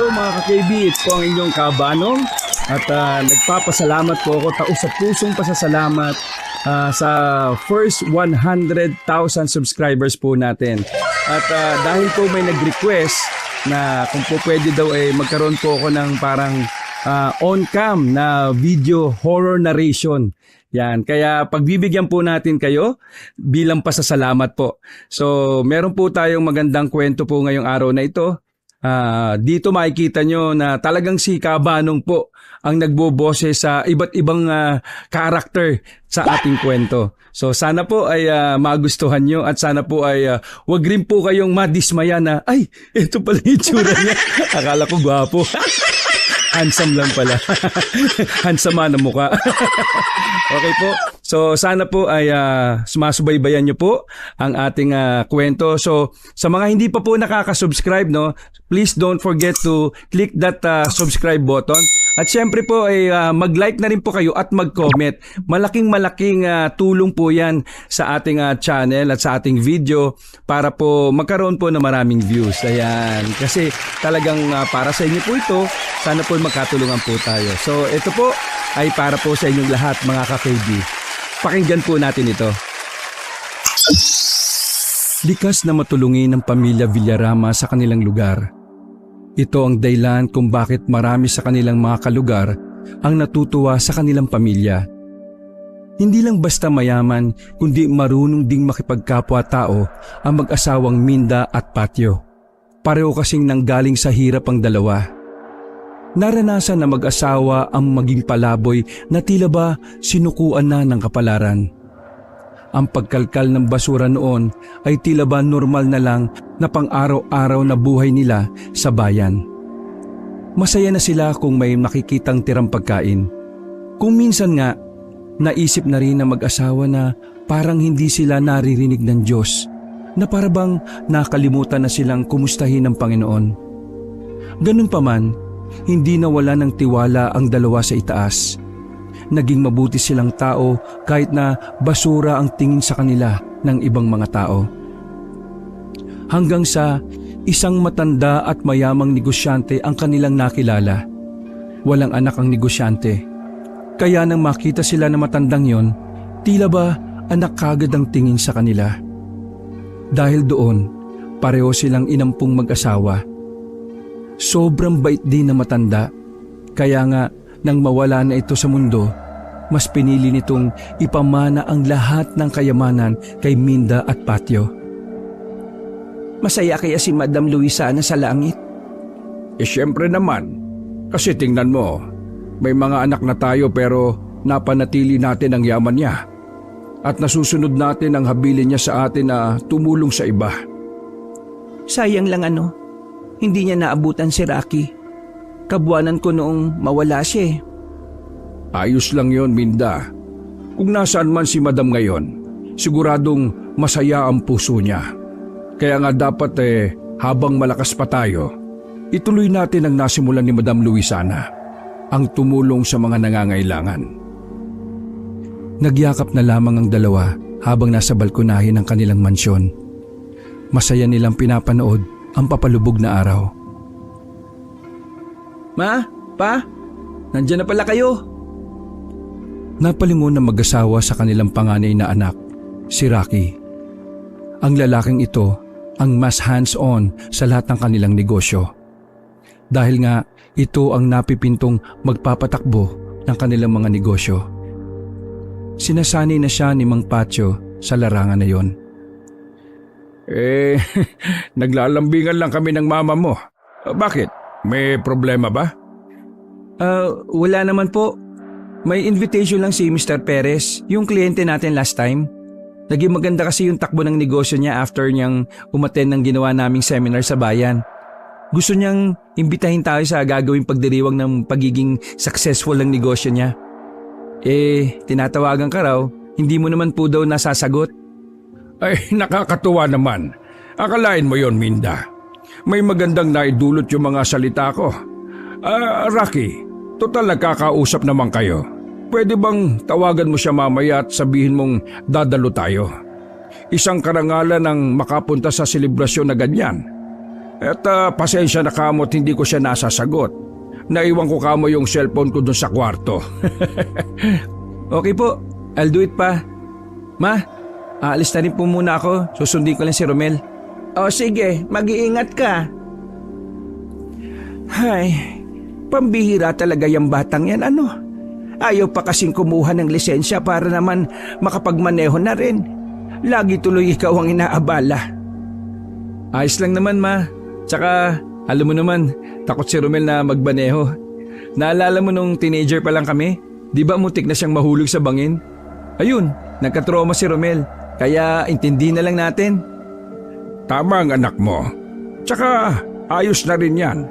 Hello mga ka-KB, it's po ang inyong kabanong at nagpapasalamat po ako, taus-pusong pasasalamat sa first 100,000 subscribers po natin. At dahil po may nag-request na kung po pwede daw magkaroon po ako ng parang on-cam na video horror narration. Yan, kaya pagbibigyan po natin kayo bilang pasasalamat po. So meron po tayong magandang kwento po ngayong araw na ito. Dito makikita nyo na talagang si Kabanong po ang nagbobose sa iba't ibang karakter sa ating kwento. So sana po ay magustuhan nyo at sana po ay wag rin po kayong madismaya na ay, ito pala yung tsura niya. Akala ko gwapo. Handsome lang pala. Handsome na mukha. Okay po. So sana po ay sumasubaybayan nyo po ang ating kwento. So sa mga hindi pa po nakaka-subscribe, no, please don't forget to click that subscribe button. At syempre po ay mag-like na rin po kayo at mag-comment. Malaking tulong po yan sa ating channel at sa ating video para po magkaroon po ng maraming views. Ayan. Kasi talagang para sa inyo po ito, sana po magkatulungan po tayo. So ito po ay para po sa inyong lahat mga ka-KB. Pakinggan po natin ito. Likas na matulungin ng pamilya Villarama sa kanilang lugar. Ito ang dahilan kung bakit marami sa kanilang mga kalugar ang natutuwa sa kanilang pamilya. Hindi lang basta mayaman, kundi marunong ding makipagkapwa-tao ang mag-asawang Minda at Patio. Pareho kasing nanggaling sa hirap ang dalawa. Naranasan na mag-asawa ang maging palaboy na tila ba sinukuan na ng kapalaran. Ang pagkalkal ng basura noon ay tila ba normal na lang na pang-araw-araw na buhay nila sa bayan. Masaya na sila kung may makikitang tirang pagkain. Kung minsan nga, naisip na rin na mag-asawa na parang hindi sila naririnig ng Diyos, na parabang nakalimutan na silang kumustahin ng Panginoon. Ganun pa man, hindi nawala ng tiwala ang dalawa sa itaas. Naging mabuti silang tao kahit na basura ang tingin sa kanila ng ibang mga tao. Hanggang sa isang matanda at mayamang negosyante ang kanilang nakilala. Walang anak ang negosyante. Kaya nang makita sila na matandang yon, tila ba anak kagad ang tingin sa kanila. Dahil doon, pareho silang inampung mag-asawa. Sobrang bait din na matanda, kaya nga nang mawala na ito sa mundo, mas pinili nitong ipamana ang lahat ng kayamanan kay Minda at Patio. Masaya kaya si Madam Luisana sa langit? Siyempre naman, kasi tingnan mo, may mga anak na tayo pero napanatili natin ang yaman niya at nasusunod natin ang habilin niya sa atin na tumulong sa iba. Sayang lang hindi niya naabutan si Rocky. Kabuanan ko noong mawala siya. Ayos lang yon, Minda. Kung nasaan man si Madam ngayon, siguradong masaya ang puso niya. Kaya nga dapat habang malakas pa tayo, ituloy natin ang nasimulan ni Madam Luisana, ang tumulong sa mga nangangailangan. Nagyakap na lamang ang dalawa habang nasa balkonahin ng kanilang mansyon. Masaya nilang pinapanood ang papalubog na araw. Ma, Pa, nandiyan na pala kayo. Napalingon na mag-asawa sa kanilang panganay na anak, si Rocky. Ang lalaking ito ang mas hands-on sa lahat ng kanilang negosyo. Dahil nga ito ang napipintong magpapatakbo ng kanilang mga negosyo. Sinasanay na siya ni Mang Patio sa larangan na yon. Naglalambingan lang kami ng mama mo. Bakit? May problema ba? Wala naman po. May invitation lang si Mr. Perez, yung kliyente natin last time. Naging maganda kasi yung takbo ng negosyo niya after niyang umattend ng ginawa naming seminar sa bayan. Gusto niyang imbitahin tayo sa gagawing pagdiriwang ng pagiging successful ng negosyo niya. Tinatawagan ka raw, hindi mo naman po daw nasasagot. Ay, nakakatuwa naman. Akalain mo yon, Minda. May magandang naidulot yung mga salita ko. Rocky, total nagkakausap naman kayo. Pwede bang tawagan mo siya mamaya at sabihin mong dadalo tayo? Isang karangalan ng makapunta sa selebrasyon na ganyan. At pasensya na kamot hindi ko siya nasasagot. Naiwan ko kamo yung cellphone ko dun sa kwarto. Okay po, I'll do it pa. Ma, aalis na rin po muna ako. Susundin ko lang si Romel. O sige, mag-iingat ka. Hay, pambihira talaga yung batang yan ano. Ayaw pa kasing kumuha ng lisensya para naman makapagmaneho na rin. Lagi tuloy ikaw ang inaabala. Ayos lang naman ma. Tsaka alam mo naman, takot si Romel na magbaneho. Naalala mo nung teenager pa lang kami? Di ba mutik na siyang mahulog sa bangin? Ayun, nagkatrauma si Romel. Kaya intindi na lang natin. Tama ang anak mo. Tsaka ayos na rin yan.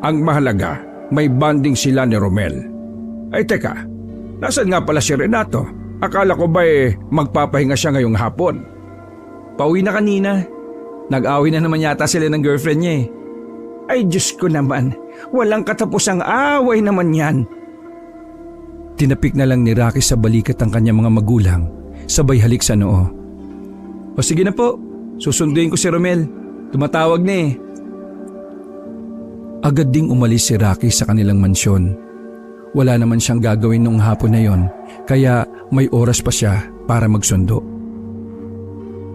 Ang mahalaga, may bonding sila ni Romel. Ay teka, nasan nga pala si Renato? Akala ko ba magpapahinga siya ngayong hapon? Pauwi na kanina. Nag-away na naman yata sila ng girlfriend niya eh. Ay Diyos ko naman, walang katapusang away naman yan. Tinapik na lang ni Rocky sa balikat ang kanyang mga magulang, sabay halik sa noo. O sige na po, susunduin ko si Romel. Tumatawag na eh. Agad ding umalis si Rocky sa kanilang mansyon. Wala naman siyang gagawin noong hapon na yon, kaya may oras pa siya para magsundo.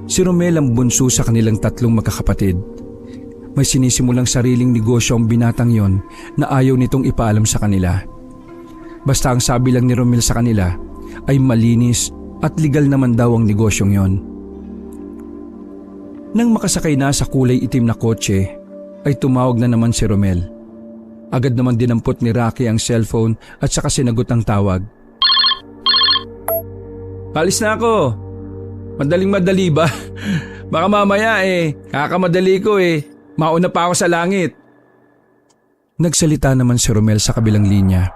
Si Romel ang bunso sa kanilang tatlong magkakapatid. May sinisimulang sariling negosyo ang binatang yon na ayaw nitong ipaalam sa kanila. Basta ang sabi lang ni Romel sa kanila ay malinis at legal naman daw ang negosyong yon. Nang makasakay na sa kulay itim na kotse, ay tumawag na naman si Romel. Agad naman dinampot ni Rocky ang cellphone at saka sinagot ang tawag. Palis na ako. Madaling-madali ba? Baka mamaya kakamadali ko mauna pa ako sa langit. Nagsalita naman si Romel sa kabilang linya.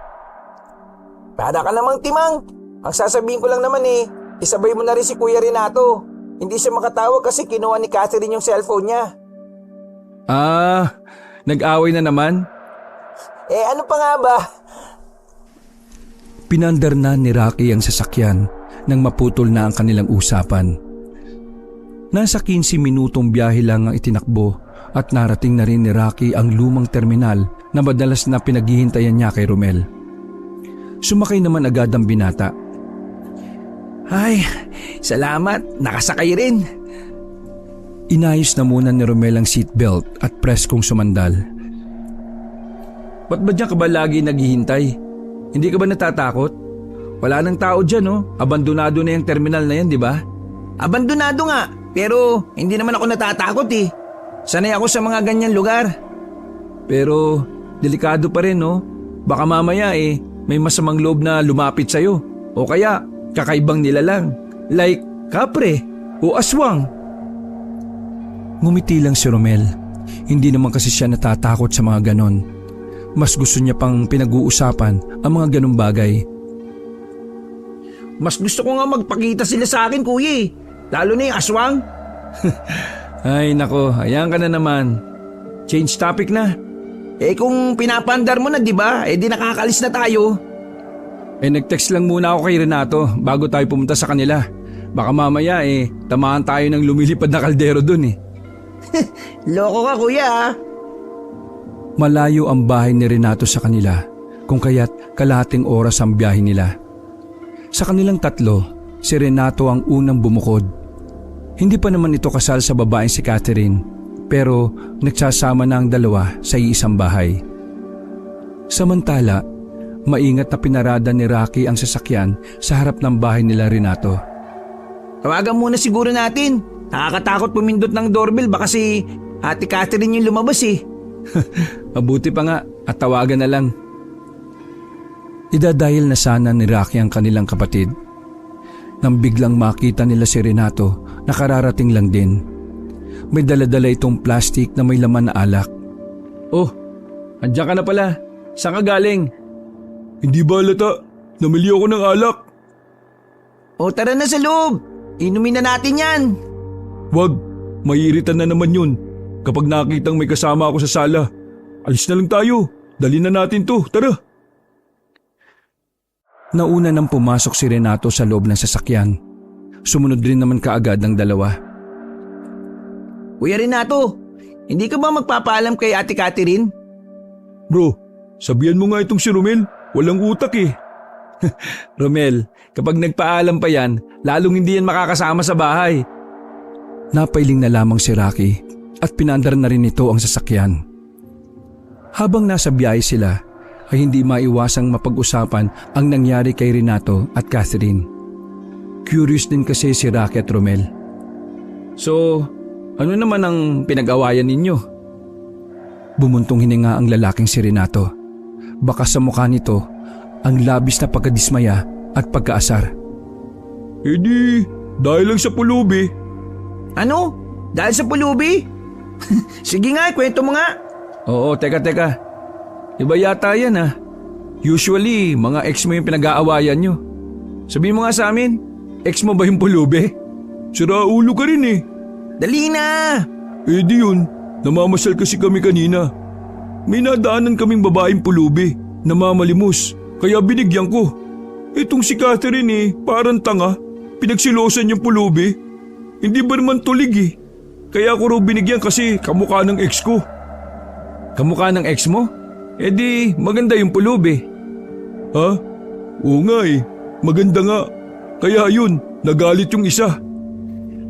Para ka namang timang. Ang sasabihin ko lang naman isabay mo na rin si Kuya Renato. Hindi siya makatawag kasi kinuha ni Catherine yung cellphone niya. Nag-away na naman? Ano pa nga ba? Pinandar na ni Rocky ang sasakyan nang maputol na ang kanilang usapan. Nasa 15 minutong biyahe lang ang itinakbo at narating na rin ni Rocky ang lumang terminal na madalas na pinaghihintayan niya kay Romel. Sumakay naman agad ang binata. Ay, salamat. Nakasakay rin. Inayos na muna ni Romel ang seatbelt at preskong sumandal. Ba't ba dyan ka ba lagi naghihintay? Hindi ka ba natatakot? Wala nang tao dyan Abandonado na yung terminal na yan, di ba? Abandonado nga, pero hindi naman ako natatakot Sanay ako sa mga ganyan lugar. Pero delikado pa rin Baka mamaya may masamang loob na lumapit sa'yo. O kaya kakaibang nilalang. Like kapre o aswang. Ngumiti lang si Romel. Hindi naman kasi siya natatakot sa mga ganon. Mas gusto niya pang pinag-uusapan ang mga ganong bagay. Mas gusto ko nga magpakita sila sa akin, kuya Lalo na yung aswang. Ay nako, ayan ka na naman. Change topic na. Kung pinapandar mo na, di ba? Di nakakalis na tayo. Nag-text lang muna ako kay Renato bago tayo pumunta sa kanila. Baka mamaya tamaan tayo ng lumilipad na kaldero dun Loko ka, kuya Malayo ang bahay ni Renato sa kanila, kung kaya't kalahating oras ang biyahe nila. Sa kanilang tatlo, si Renato ang unang bumukod. Hindi pa naman ito kasal sa babaeng si Catherine, pero nagsasama na ang dalawa sa iisang bahay. Samantala, maingat na pinarada ni Rocky ang sasakyan sa harap ng bahay nila Renato. Tawagan muna siguro natin. Nakakatakot pumindot ng doorbell, baka si Ate Catherine yung lumabas Mabuti pa nga at tawagan na lang. Idadahil na sana ni Rocky ang kanilang kapatid. Nang biglang makita nila si Renato, nakararating lang din. May dala-dala itong plastic na may laman na alak. Oh, andiyan ka na pala. Saan ka galing? Hindi ba halata? Namili ako ng alak. Tara na sa loob. Inumin na natin yan. Wag, maiiritan na naman yun. Kapag nakitang may kasama ako sa sala. Alis na lang tayo. Dali na natin to, tara. Nauna nang pumasok si Renato sa loob ng sasakyan. Sumunod rin naman kaagad ng dalawa. Kuya Renato, Hindi ka ba magpapaalam kay Ate Catherine? Bro, sabihan mo nga itong si Romel. Walang utak eh. Romel, kapag nagpaalam pa yan, lalong hindi yan makakasama sa bahay. Napailing na lamang si Rocky at pinandar na rin ito ang sasakyan. Habang nasa biyahe sila, ay hindi maiwasang mapag-usapan ang nangyari kay Renato at Catherine. Curious din kasi si Rocky at Romel. So, ano naman ang pinag-awayan ninyo? Bumuntong hininga ang lalaking si Renato. Baka sa mukha nito ang labis na pagkadismaya at pagkaasar. Eh di, dahil lang sa pulubi. Ano? Dahil sa pulubi? Sige nga, kwento mo nga. Oo, teka. Iba yata yan ah. Usually, mga ex mo yung pinag-aawayan nyo. Sabihin mo nga sa amin, ex mo ba yung pulubi? Sira ulo ka rin eh. Dali na! Eh di yun, namamasal kasi kami kanina. May nadaanan kaming babaeng pulubi, namamalimos, kaya binigyan ko. Itong si Catherine eh, parang tanga, pinagsilosan yung pulubi. Hindi ba naman tulig eh. Kaya ko raw binigyan kasi kamukha ng ex ko. Kamukha ng ex mo? Eh di, maganda yung pulubi. Ha? Oo nga eh, maganda nga. Kaya yun, nagalit yung isa.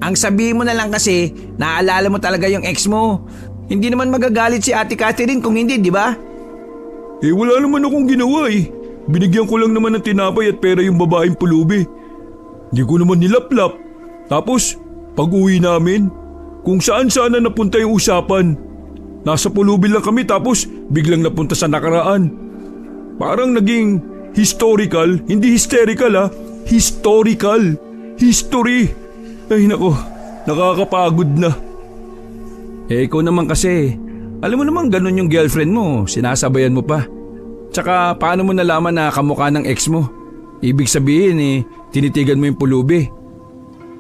Ang sabihin mo na lang kasi, naalala mo talaga yung ex mo. Hindi naman magagalit si Ate Catherine kung hindi, di ba? Eh wala naman akong ginawa eh. Binigyan ko lang naman ng tinapay at pera yung babaeng pulubi. Hindi ko naman nilaplap. Tapos, pag uwi namin, kung saan sana napunta yung usapan. Nasa pulubi lang kami tapos biglang napunta sa nakaraan. Parang naging historical, hindi hysterical ha. Historical. History. Ay nako, nakakapagod na. Eh ikaw naman kasi, alam mo naman ganun yung girlfriend mo, sinasabayan mo pa. Tsaka paano mo nalaman na kamukha ng ex mo? Ibig sabihin eh, tinitigan mo yung pulubi.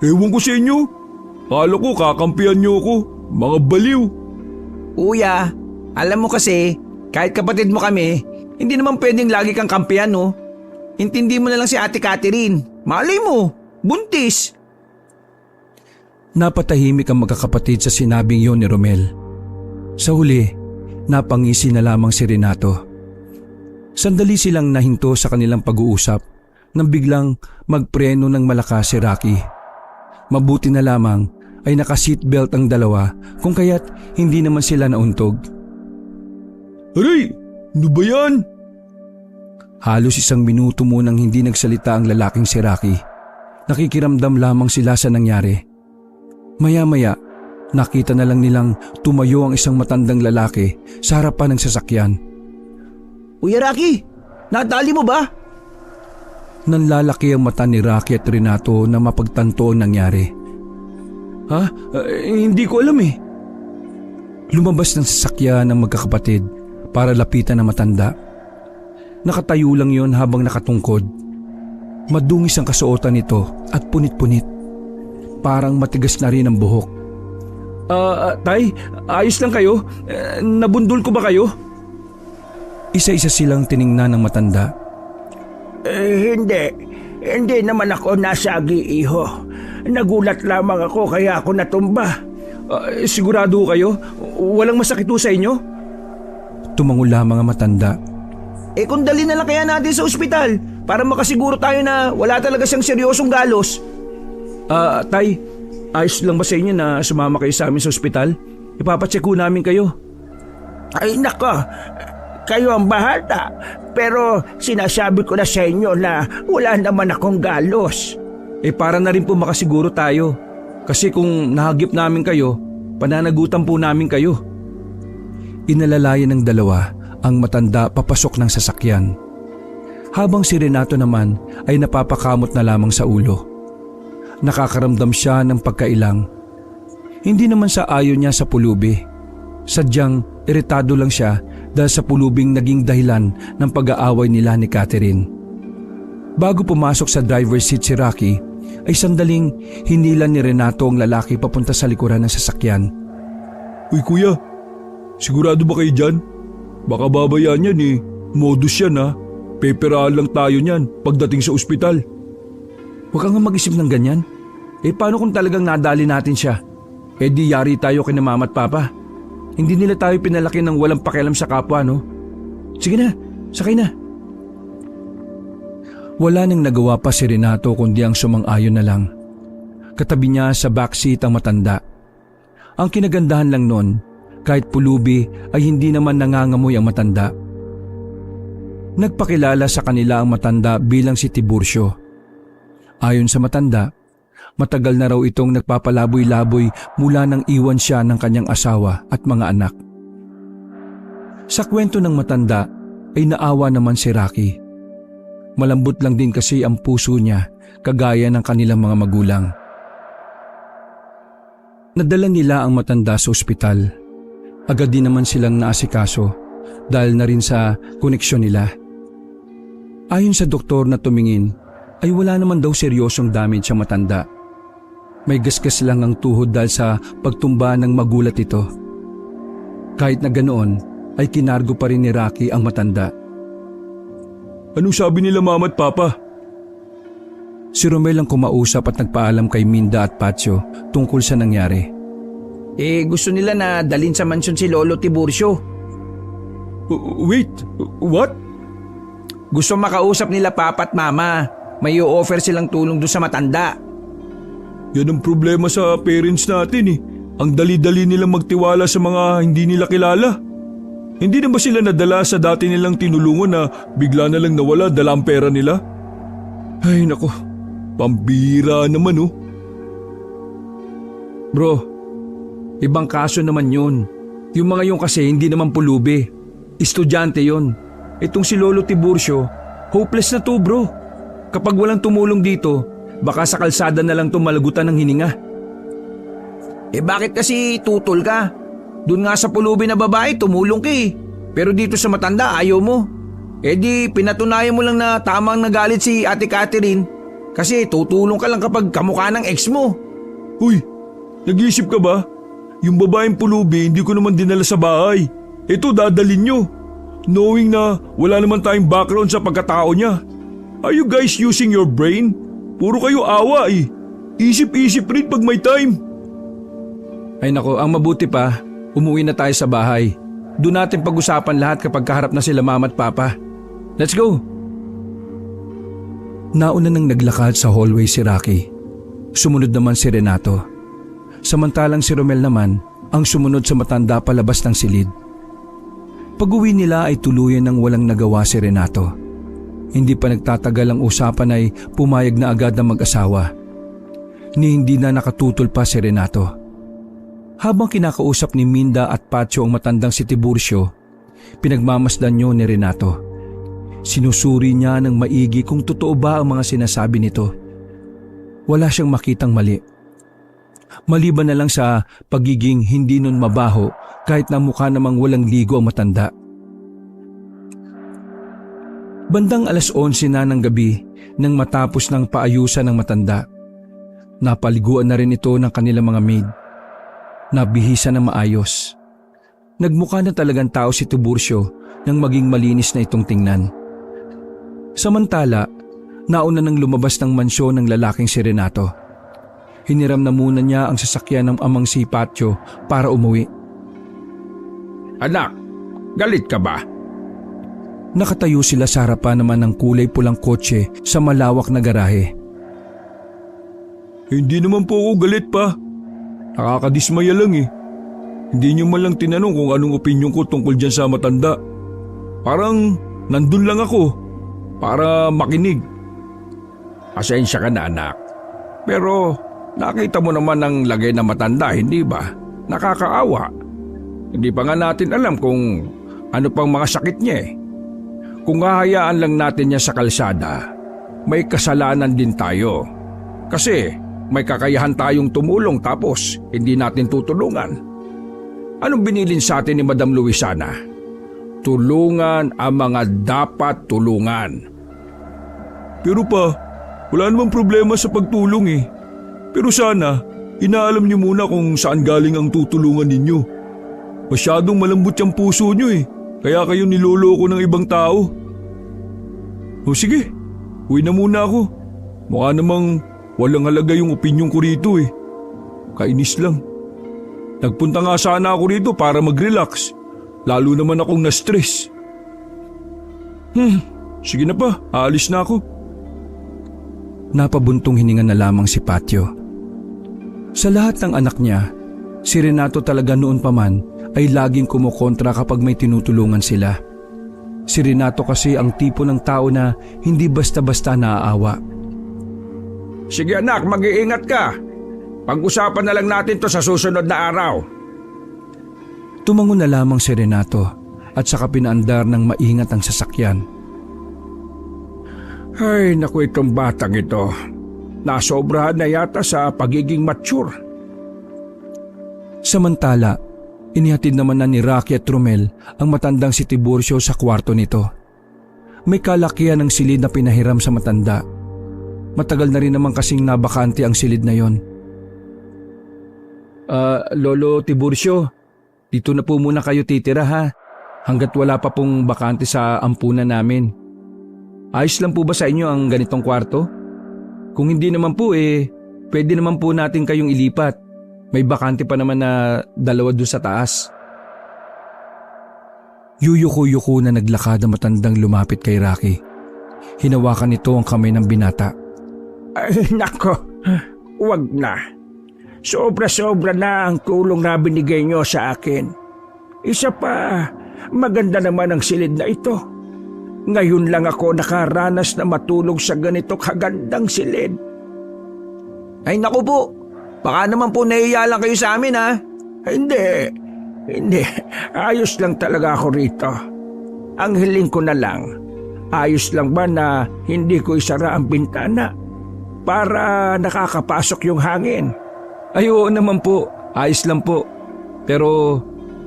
Ewan ko sa inyo. Kala ko kakampihan niyo ako. Mga baliw. Kuya, alam mo kasi, kahit kapatid mo kami, hindi naman pwedeng lagi kang kampihan no? Intindi mo na lang si Ate Catherine. Malay mo, buntis. Napatahimik ang magkakapatid sa sinabing yon ni Romel. Sa huli, napangisi na lamang si Renato. Sandali silang nahinto sa kanilang pag-uusap nang biglang magpreno ng malakas si Rocky. Mabuti na lamang ay naka-seatbelt ang dalawa kung kaya't hindi naman sila nauntog. Aray! Ano ba yan? Halos 1 minuto munang hindi nagsalita ang lalaking si Rocky. Nakikiramdam lamang sila sa nangyari. Maya-maya, nakita na lang nilang tumayo ang isang matandang lalaki sa harapan ng sasakyan. Kuya Rocky, nadali mo ba? Nanlalaki ang mata ni Rocky at Renato na mapagtanto ang nangyari. Ha? Hindi ko alam eh. Lumabas ng sasakyan ng magkakapatid para lapitan ang matanda. Nakatayo lang yon habang nakatungkod. Madungis ang kasuotan nito at punit-punit. Parang matigas na rin ang buhok. Tay, ayos lang kayo? Nabundol ko ba kayo? Isa-isa silang tiningnan ng matanda. Hindi naman ako nasagi, iho. Nagulat lamang ako kaya ako natumba. Sigurado kayo? Walang masakit sa inyo? Tumango lamang ang matanda. Eh kung dali na lang kaya natin sa ospital para makasiguro tayo na wala talaga siyang seryosong galos. Tay, ayos lang ba sa inyo na sumama kayo sa amin sa ospital? Ipapacheck ko namin kayo. Ay nako, kayo ang bahala. Pero sinasabi ko na sa inyo na wala naman akong galos. Eh para na rin po makasiguro tayo. Kasi kung nahagip namin kayo, pananagutan po namin kayo. Inalalayan ng dalawa ang matanda papasok ng sasakyan. Habang si Renato naman ay napapakamot na lamang sa ulo. Nakakaramdam siya ng pagkailang. Hindi naman sa ayaw niya sa pulubi. Sadyang iritado lang siya dahil sa pulubing naging dahilan ng pag-aaway nila ni Catherine. Bago pumasok sa driver's seat si Rocky, ay sandaling hinilan ni Renato ang lalaki papunta sa likuran ng sasakyan. Uy kuya, sigurado ba kayo dyan? Baka babayaan yan eh. Modus yan ha. Peperahan lang tayo niyan pagdating sa ospital. Huwag kang mag-isip ng ganyan. Eh paano kung talagang nadali natin siya? Eh di yari tayo kina mama at papa. Hindi nila tayo pinalaki ng walang pakialam sa kapwa, no? Sige na, sakay na. Wala nang nagawa pa si Renato kundi ang sumang-ayon na lang. Katabi niya sa backseat ang matanda. Ang kinagandahan lang nun, kahit pulubi ay hindi naman nangangamoy ang matanda. Nagpakilala sa kanila ang matanda bilang si Tiburcio. Ayon sa matanda, matagal na raw itong nagpapalaboy-laboy mula nang iwan siya ng kanyang asawa at mga anak. Sa kwento ng matanda ay naawa naman si Rocky. Malambot lang din kasi ang puso niya kagaya ng kanilang mga magulang. Nadala nila ang matanda sa ospital. Agad din naman silang naasikaso dahil na rin sa koneksyon nila. Ayon sa doktor na tumingin ay wala naman daw seryosong damage ang matanda. May gasgas lang ang tuhod dahil sa pagtumba ng magulat ito. Kahit na ganoon ay kinargo pa rin ni Rocky ang matanda. Anong sabi nila mama at papa? Si Romel ang kumausap at nagpaalam kay Minda at Patio tungkol sa nangyari. Gusto nila na dalhin sa mansyon si Lolo Tiburcio. Wait, what? Gusto makausap nila papa at mama. May i-offer silang tulong doon sa matanda. Yan ang problema sa parents natin eh. Ang dali-dali nilang magtiwala sa mga hindi nila kilala. Hindi na ba sila nadala sa dati nilang tinulungan na bigla na lang nawala dala ang pera nila? Ay nako, pambira naman oh. Bro, ibang kaso naman yun. Yung mga yun kasi hindi naman pulubi. Estudyante yun. Itong si Lolo Tiburcio, hopeless na to bro. Kapag walang tumulong dito, baka sa kalsada na lang malagutan ng hininga. Bakit kasi tutol ka? Doon nga sa pulubi na babae, tumulong ka eh. Pero dito sa matanda, ayaw mo. Di pinatunayan mo lang na tamang nagalit si Ate Catherine kasi tutulong ka lang kapag kamukha ng ex mo. Uy, nag-iisip ka ba? Yung babaeng pulubi hindi ko naman dinala sa bahay. Ito dadalin nyo. Knowing na wala naman tayong background sa pagkatao niya. Are you guys using your brain? Puro kayo awa eh. Isip-isip rin pag may time. Ay nako, ang mabuti pa, umuwi na tayo sa bahay. Doon natin pag-usapan lahat kapag kaharap na sila mama at papa. Let's go! Nauna nang naglakad sa hallway si Rocky. Sumunod naman si Renato. Samantalang si Romel naman ang sumunod sa matanda palabas ng silid. Pag-uwi nila ay tuluyan ng walang nagawa si Renato. Hindi pa nagtatagal ang usapan ay pumayag na agad ang mag-asawa. Ni hindi na nakatutol pa si Renato. Habang kinakausap ni Minda at Patio ang matandang si Tiburcio, pinagmamasdan niyo ni Renato. Sinusuri niya ng maigi kung totoo ba ang mga sinasabi nito. Wala siyang makitang mali. Maliban na lang sa pagiging hindi nun mabaho kahit na mukha namang walang ligo ang matanda. Bandang 11:00 na ng gabi nang matapos ng paayusan ng matanda. Napaliguan na rin ito ng kanilang mga maid. Nabihisa na maayos. Nagmukha na talagang tao si Tiburcio nang maging malinis na itong tingnan. Samantala, nauna nang lumabas ng mansyon ng lalaking si Renato. Hiniram na muna niya ang sasakyan ng amang si Patio para umuwi. Anak, galit ka ba? Nakatayo sila sa harapan naman ng kulay pulang kotse sa malawak na garahe. Hindi naman po ako galit pa. Nakakadismaya lang eh. Hindi niyo man lang tinanong kung anong opinyon ko tungkol dyan sa matanda. Parang nandun lang ako para makinig. Pasensya ka na anak. Pero nakita mo naman ang lagay ng matanda, hindi ba? Nakakaawa. Hindi pa nga natin alam kung ano pang mga sakit niya eh. Kung hahayaan lang natin niya sa kalsada, may kasalanan din tayo. Kasi may kakayahan tayong tumulong tapos hindi natin tutulungan. Anong binilin sa atin ni Madam Luisana? Tulungan ang mga dapat tulungan. Pero pa, wala namang problema sa pagtulong eh. Pero sana, inaalam niyo muna kung saan galing ang tutulungan ninyo. Masyadong malambot yung puso niyo eh. Kaya kayo niloloko ng ibang tao. O sige, uwi na muna ako. Mukha namang walang halaga yung opinyon ko rito eh. Kainis lang. Nagpunta nga sana ako rito para mag-relax. Lalo naman akong na-stress. Sige na pa, aalis na ako. Napabuntong hininga na lamang si Patio. Sa lahat ng anak niya, si Renato talaga noon pa man ay laging kumukontra kapag may tinutulungan sila. Si Renato kasi ang tipo ng tao na hindi basta-basta naaawa. Sige anak, mag-iingat ka. Pag-usapan na lang natin to sa susunod na araw. Tumango na lamang si Renato at saka pinaandar ng maingat ang sasakyan. Ay, naku, itong batang ito. Nasobrahan na yata sa pagiging mature. Samantala, inihatid naman na ni Rocky at Romel ang matandang si Tiburcio sa kwarto nito. May kalakihan ng silid na pinahiram sa matanda. Matagal na rin naman kasing nabakante ang silid na yon. Lolo Tiburcio, dito na po muna kayo titira ha, hanggat wala pa pong bakante sa ampunan namin. Ayos lang po ba sa inyo ang ganitong kwarto? Kung hindi naman po pwede naman po natin kayong ilipat. May bakante pa naman na 2 doon sa taas. Yuyuko-yuko na naglakad ang matandang lumapit kay Rocky. Hinawakan nito ang kamay ng binata. Ay, nako, wag na. Sobra-sobra na ang tulong na binigay nyo sa akin. Isa pa, maganda naman ang silid na ito. Ngayon lang ako nakaranas na matulog sa ganito kagandang silid. Ay naku po, baka naman po nahiya lang kayo sa amin ha. Hindi. Ayos lang talaga ako rito. Ang hiling ko na lang, ayos lang ba na hindi ko isara ang bintana para nakakapasok yung hangin? Ay oo naman po, ayos lang po. Pero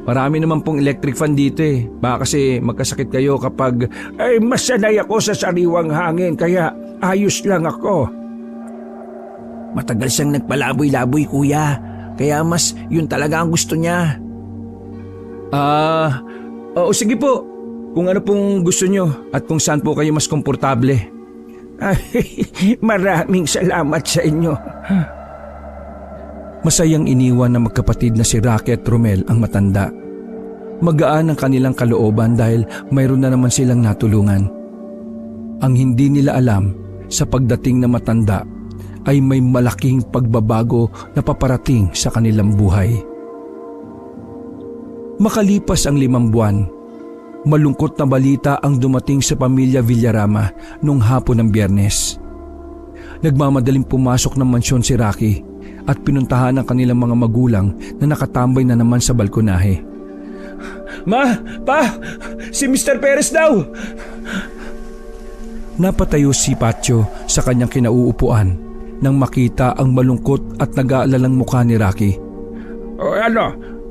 marami naman pong electric fan dito Baka kasi magkasakit kayo kapag... Ay, masanay ako sa sariwang hangin kaya ayos lang ako. Matagal siyang nagpalaboy-laboy kuya, kaya mas yun talaga ang gusto niya. Oo sige po, kung ano pong gusto nyo at kung saan po kayo mas komportable. Ay, maraming salamat sa inyo. Masayang iniwan ng magkapatid na si Rocky at Romel ang matanda. Magaan ang kanilang kalooban dahil mayroon na naman silang natulungan. Ang hindi nila alam sa pagdating ng matanda ay may malaking pagbabago na paparating sa kanilang buhay. Makalipas ang 5 buwan, malungkot na balita ang dumating sa pamilya Villarama nung hapon ng Biyernes. Nagmamadaling pumasok ng mansyon si Rocky at pinuntahan ang kanilang mga magulang na nakatambay na naman sa balkonahe. Ma! Pa! Si Mr. Perez daw! Napatayo si Patio sa kanyang kinauupuan nang makita ang malungkot at nag-aalalang mukha ni Rocky.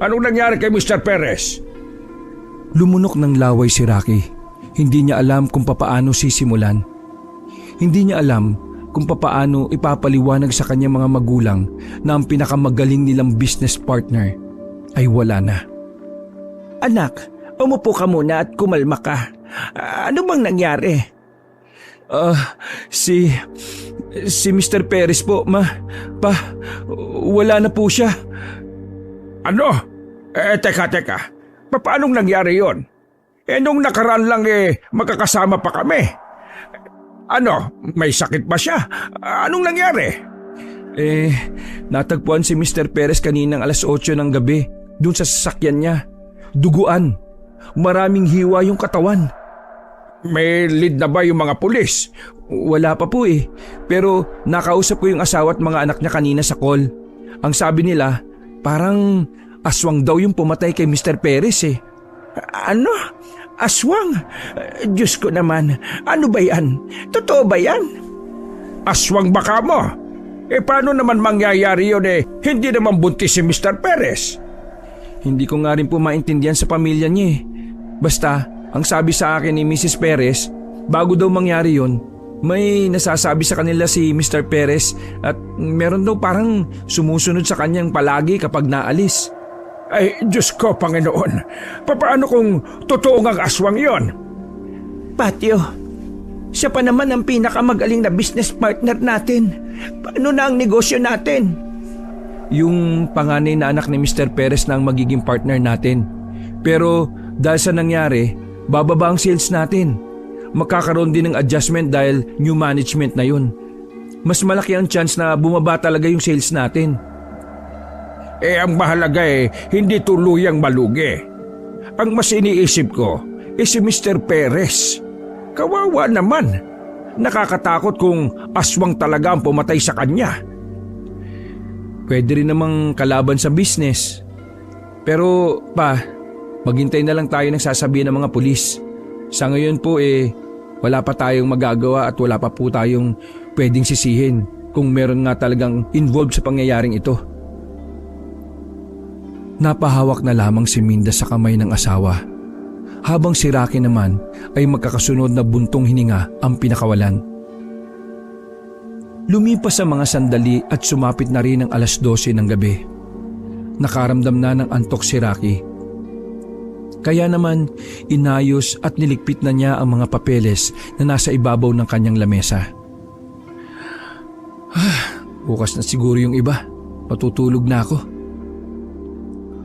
Anong nangyari kay Mr. Perez? Lumunok ng laway si Rocky. Hindi niya alam kung papaano sisimulan. Hindi niya alam kung papaano ipapaliwanag sa kanyang mga magulang na ang pinakamagaling nilang business partner ay wala na. Anak, umupo ka muna at kumalma ka. Ano bang nangyari? Si Mr. Perez po, Pa, wala na po siya. Ano? Teka. Paanong nangyari yon? Nung nakaraan lang magkakasama pa kami. Ano, may sakit ba siya? Anong nangyari? Natagpuan si Mr. Perez kaninang 8:00 ng gabi doon sa sasakyan niya. Duguan. Maraming hiwa yung katawan. May lead na ba yung mga pulis? Wala pa po Pero nakausap ko yung asawa at mga anak niya kanina sa call. Ang sabi nila, parang aswang daw yung pumatay kay Mr. Perez Ano? Aswang? Diyos ko naman, ano ba yan? Totoo ba yan? Aswang baka mo? Paano naman mangyayari yun Hindi naman buntis si Mr. Perez. Hindi ko nga rin po maintindihan sa pamilya niya Basta, ang sabi sa akin ni Mrs. Perez, bago daw mangyari yun, may nasasabi sa kanila si Mr. Perez at meron daw parang sumusunod sa kanyang palagi kapag naalis. Ay, Diyos ko, Panginoon. Paano kung totoo ngang aswang yon? Patio, siya pa naman ang pinakamagaling na business partner natin. Paano na ang negosyo natin? yung panganay na anak ni Mr. Perez na ang magiging partner natin. Pero dahil sa nangyari, bababa ang sales natin. Magkakaroon din ng adjustment dahil new management na yun. Mas malaki ang chance na bumaba talaga yung sales natin. Ang mahalaga hindi tuluyang malugi. Ang mas iniisip ko si Mr. Perez. Kawawa naman. Nakakatakot kung aswang talaga ang pumatay sa kanya. Pwede rin namang kalaban sa business. Pero pa, maghintay na lang tayo ng sasabihin ng mga pulis. Sa ngayon po wala pa tayong magagawa at wala pa po tayong pwedeng sisihin kung meron nga talagang involved sa pangyayaring ito. Napahawak na lamang si Minda sa kamay ng asawa, habang si Rocky naman ay magkakasunod na buntong hininga ang pinakawalan. Lumipas ang mga sandali at sumapit na rin ang 12:00 ng gabi. Nakaramdam na ng antok si Rocky. Kaya naman inayos at niligpit na niya ang mga papeles na nasa ibabaw ng kanyang lamesa. Bukas na siguro yung iba. Matutulog na ako.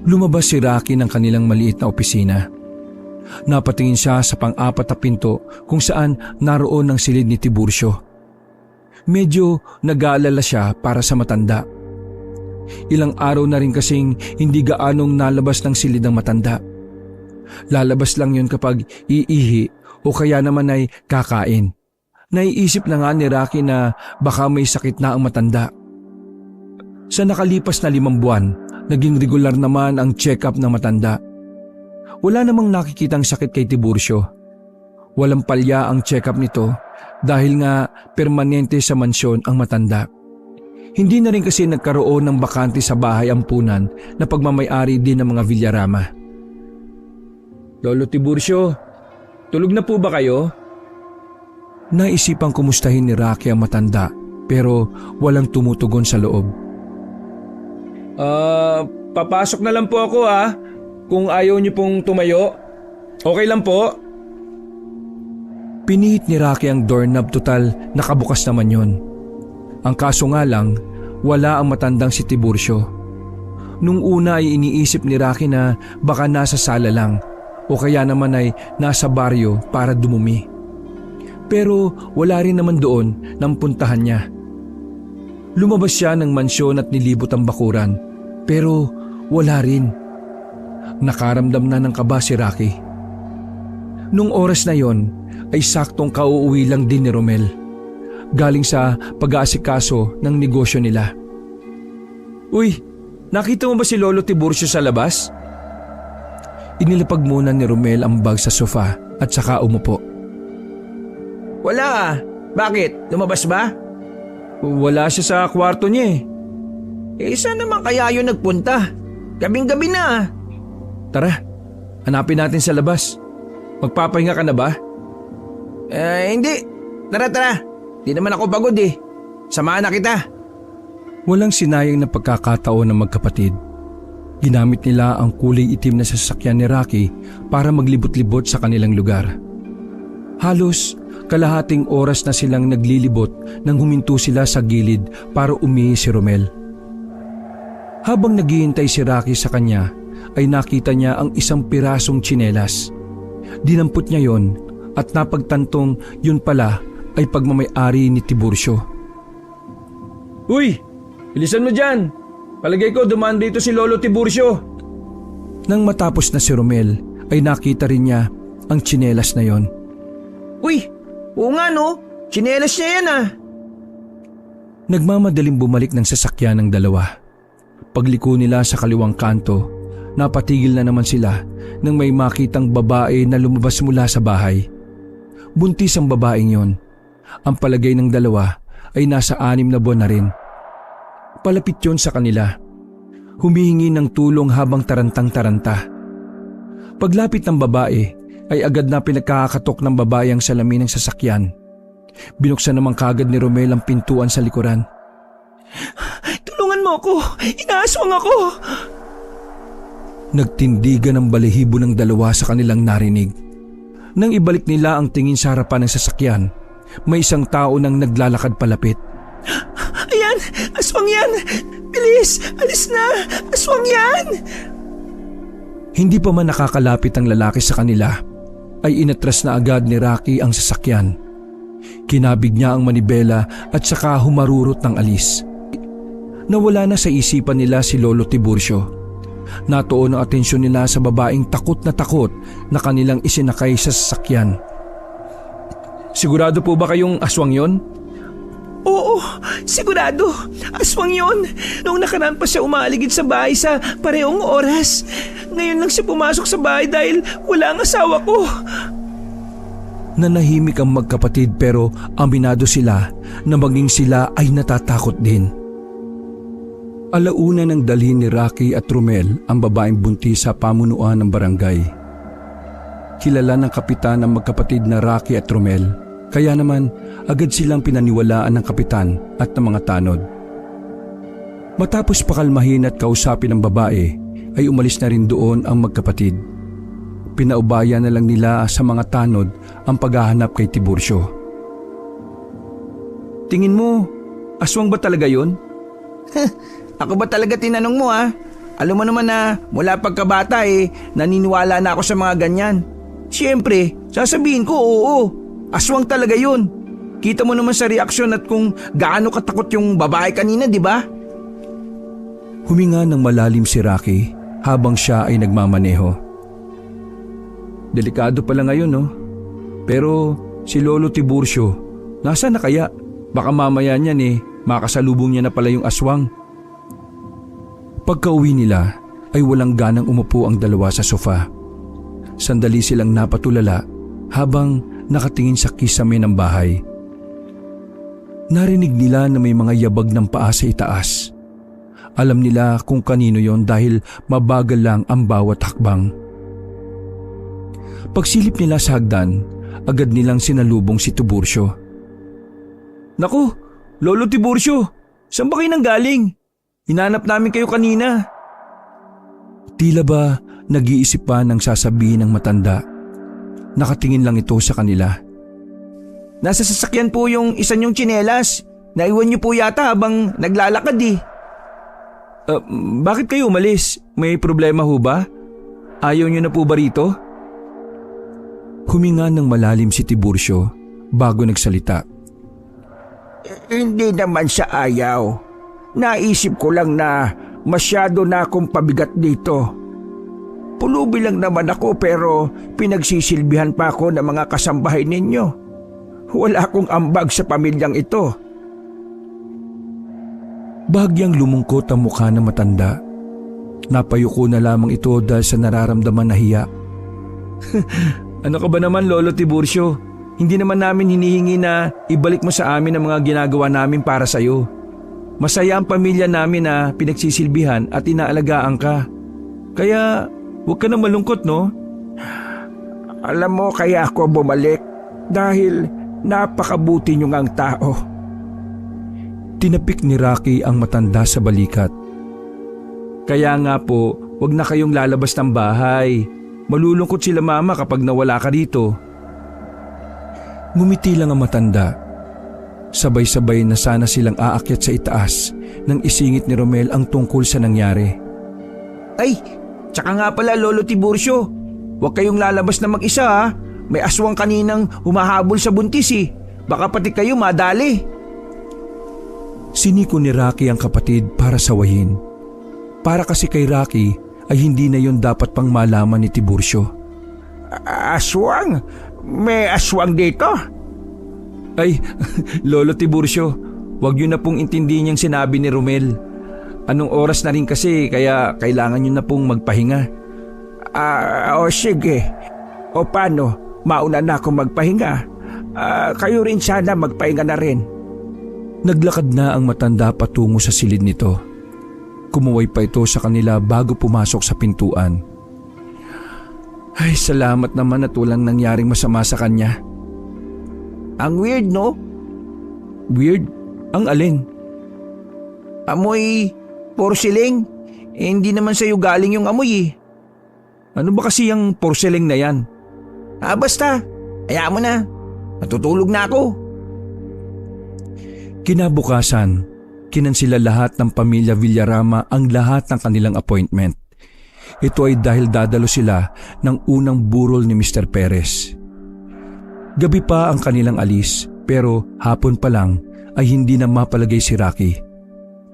Lumabas si Rocky ng kanilang maliit na opisina. Napatingin siya sa pang-apat na pinto kung saan naroon ang silid ni Tiburcio. Medyo nag-aalala siya para sa matanda. Ilang araw na rin kasing hindi gaanong nalabas ng silid ng matanda. Lalabas lang yun kapag iihi o kaya naman ay kakain. Naiisip na nga ni Rocky na baka may sakit na ang matanda. Sa nakalipas na 5 buwan, naging regular naman ang check-up ng matanda. Wala namang nakikitang sakit kay Tiburcio. Walang palya ang check-up nito dahil nga permanente sa mansyon ang matanda. Hindi na rin kasi nagkaroon ng bakante sa bahay ampunan na pagmamay-ari din ng mga Villarama. Lolo Tiburcio, tulog na po ba kayo? Naisipang kumustahin ni Rocky ang matanda pero walang tumutugon sa loob. Papasok na lang po ako kung ayaw niyo pong tumayo. Okay lang po. Pinihit ni Rocky ang doorknob, total nakabukas naman yon. Ang kaso nga lang, wala ang matandang si Tiburcio. Nung una ay iniisip ni Rocky na baka nasa sala lang o kaya naman ay nasa baryo para dumumi. Pero wala rin naman doon nang puntahan niya. Lumabas siya ng mansyon at nilibot ang bakuran pero wala rin. Nakaramdam na ng kaba si Rocky. Nung oras na yon ay saktong kauuwi lang din ni Romel. Galing sa pag-aasikaso ng negosyo nila. Uy, nakita mo ba si Lolo Tiburcio sa labas? Inilapag muna ni Romel ang bag sa sofa at saka umupo. Wala. Bakit? Lumabas ba? Wala siya sa kwarto niya saan naman kaya yun nagpunta? Gabing-gabi na. Tara, hanapin natin sa labas. Magpapahinga ka na ba? Hindi. Tara. Di naman ako pagod Samahan na kita. Walang sinayang na pagkakataon ng magkapatid. Ginamit nila ang kulay itim na sasakyan ni Rocky para maglibot-libot sa kanilang lugar. Halos kalahating oras na silang naglilibot nang huminto sila sa gilid para umihi si Romel. Habang naghihintay si Rocky sa kanya ay nakita niya ang isang pirasong tsinelas. Dinampot niya yon at napagtantong yun pala ay pagmamay-ari ni Tiburcio. Uy! Bilisan mo dyan! Palagay ko dumaan dito si Lolo Tiburcio. Nang matapos na si Romel ay nakita rin niya ang tsinelas na yon. Uy! Oo nga no! Tsinelas niya yan Nagmamadaling bumalik ng sasakyan ng dalawa. Pagliko nila sa kaliwang kanto, napatigil na naman sila nang may makitang babae na lumabas mula sa bahay. Buntis ang babaeng yon. Ang palagay ng dalawa ay nasa 6 na buwan na rin. Palapit yon sa kanila. Humihingi ng tulong habang tarantang-taranta. Paglapit ng babae ay agad na pinagkakatok ng babae ang salamin ng sasakyan. Binuksan naman kagad ni Romel ang pintuan sa likuran. Tulungan mo ako! Inaaswang ako! Nagtindigan ang balahibo ng dalawa sa kanilang narinig. Nang ibalik nila ang tingin sa harapan ng sasakyan, may isang tao nang naglalakad palapit. Ayan! Aswang yan! Bilis! Alis na! Aswang yan! Hindi pa man nakakalapit ang lalaki sa kanila, ay inatras na agad ni Rocky ang sasakyan. Kinabig niya ang manibela at saka humarurot ng alis. Nawala na sa isipan nila si Lolo Tiburcio. Natuon ang atensyon nila sa babaeng takot na kanilang isinakay sa sasakyan. Sigurado po ba kayong aswang yon? Oo, sigurado. Aswang yon. Noong nakaraan pa siya umaaligid sa bahay sa parehong oras. Ngayon lang siya pumasok sa bahay dahil wala ang asawa ko. Nanahimik ang magkapatid pero aminado sila na maging sila ay natatakot din. Alauna nang dalhin ni Rocky at Romel ang babaeng buntis sa pamunuan ng barangay. Kilala ng kapitan ang magkapatid na Rocky at Romel, kaya naman agad silang pinaniwalaan ng kapitan at ng mga tanod. Matapos pakalmahin at kausapin ng babae, ay umalis na rin doon ang magkapatid. Pinaubaya na lang nila sa mga tanod ang paghahanap kay Tiburcio. Tingin mo, aswang ba talaga yon? Ako ba talaga tinanong mo ha? Alam mo naman na mula pagkabata naniniwala na ako sa mga ganyan. Siyempre, sasabihin ko oo, aswang talaga yun. Kita mo naman sa reaksyon at kung gaano katakot yung babae kanina, di ba? Huminga ng malalim si Rocky habang siya ay nagmamaneho. Delikado pala ngayon, no? Pero si Lolo Tiburcio, nasaan na kaya? Baka mamaya niyan makasalubong niya na pala yung aswang. Pagka-uwi nila ay walang ganang umupo ang dalawa sa sofa. Sandali silang napatulala habang nakatingin sa kisame ng bahay. Narinig nila na may mga yabag ng paa sa itaas. Alam nila kung kanino yon dahil mabagal lang ang bawat hakbang. Pagsilip nila sa hagdan, agad nilang sinalubong si Tiburcio. Naku, Lolo Tiburcio, saan ba kayo nanggaling? Hinanap namin kayo kanina. Tila ba nag-iisip pa ng sasabihin ng matanda. Nakatingin lang ito sa kanila. Nasa sasakyan po yung isa niyong tsinelas. Naiwan niyo po yata habang naglalakad Bakit kayo umalis? May problema ho ba? Ayaw niyo na po ba rito? Huminga ng malalim si Tiburcio bago nagsalita. Hindi naman sa ayaw. Naisip ko lang na masyado na akong pabigat dito. Pulubi lang naman ako pero pinagsisilbihan pa ako ng mga kasambahay ninyo. Wala akong ambag sa pamilyang ito. Bahagyang lumungkot ang mukha ng matanda. Napayuko na lamang ito dahil sa nararamdaman na hiya. Ano ka ba naman, Lolo Tiburcio? Hindi naman namin hinihingi na ibalik mo sa amin ang mga ginagawa namin para sa'yo. Masaya ang pamilya namin na pinagsisilbihan at inaalagaan ka. Kaya huwag ka na malungkot, no? Alam mo kaya ako bumalik dahil napakabuti nyo ngang tao. Tinapik ni Rocky ang matanda sa balikat. Kaya nga po, huwag na kayong lalabas ng bahay. Malulungkot sila mama kapag nawala ka dito. Ngumiti lang ang matanda. Sabay-sabay na sana silang aakyat sa itaas nang isingit ni Romel ang tungkol sa nangyari. Ay, tsaka nga pala Lolo Tiburcio, huwag kayong lalabas na mag-isa ha. May aswang kaninang humahabol sa buntis Baka pati kayo madali. Siniko ni Rocky ang kapatid para sawahin. Para kasi kay Rocky ay hindi na yon dapat pang malaman ni Tiburcio. Aswang? May aswang dito? Ay, Lolo Tiburcio, huwag yun na pong intindihin yung sinabi ni Romel. Anong oras na rin kasi kaya kailangan nyo na pong magpahinga. O sige. O paano? Mauna na akong magpahinga. Kayo rin sana magpahinga na rin. Naglakad na ang matanda patungo sa silid nito. Kumuway pa ito sa kanila bago pumasok sa pintuan. Ay, salamat naman at walang nangyaring masama sa kanya. Ang weird, no? Weird? Ang alin? Amoy porcelain. Hindi naman sa'yo galing yung amoy Ano ba kasi yung porcelain na yan? Basta. Hayaan mo na. Natutulog na ako. Kinabukasan, Kinansila lahat ng pamilya Villarama ang lahat ng kanilang appointment. Ito ay dahil dadalo sila ng unang burol ni Mr. Perez. Gabi pa ang kanilang alis pero hapon pa lang ay hindi na mapalagay si Rocky.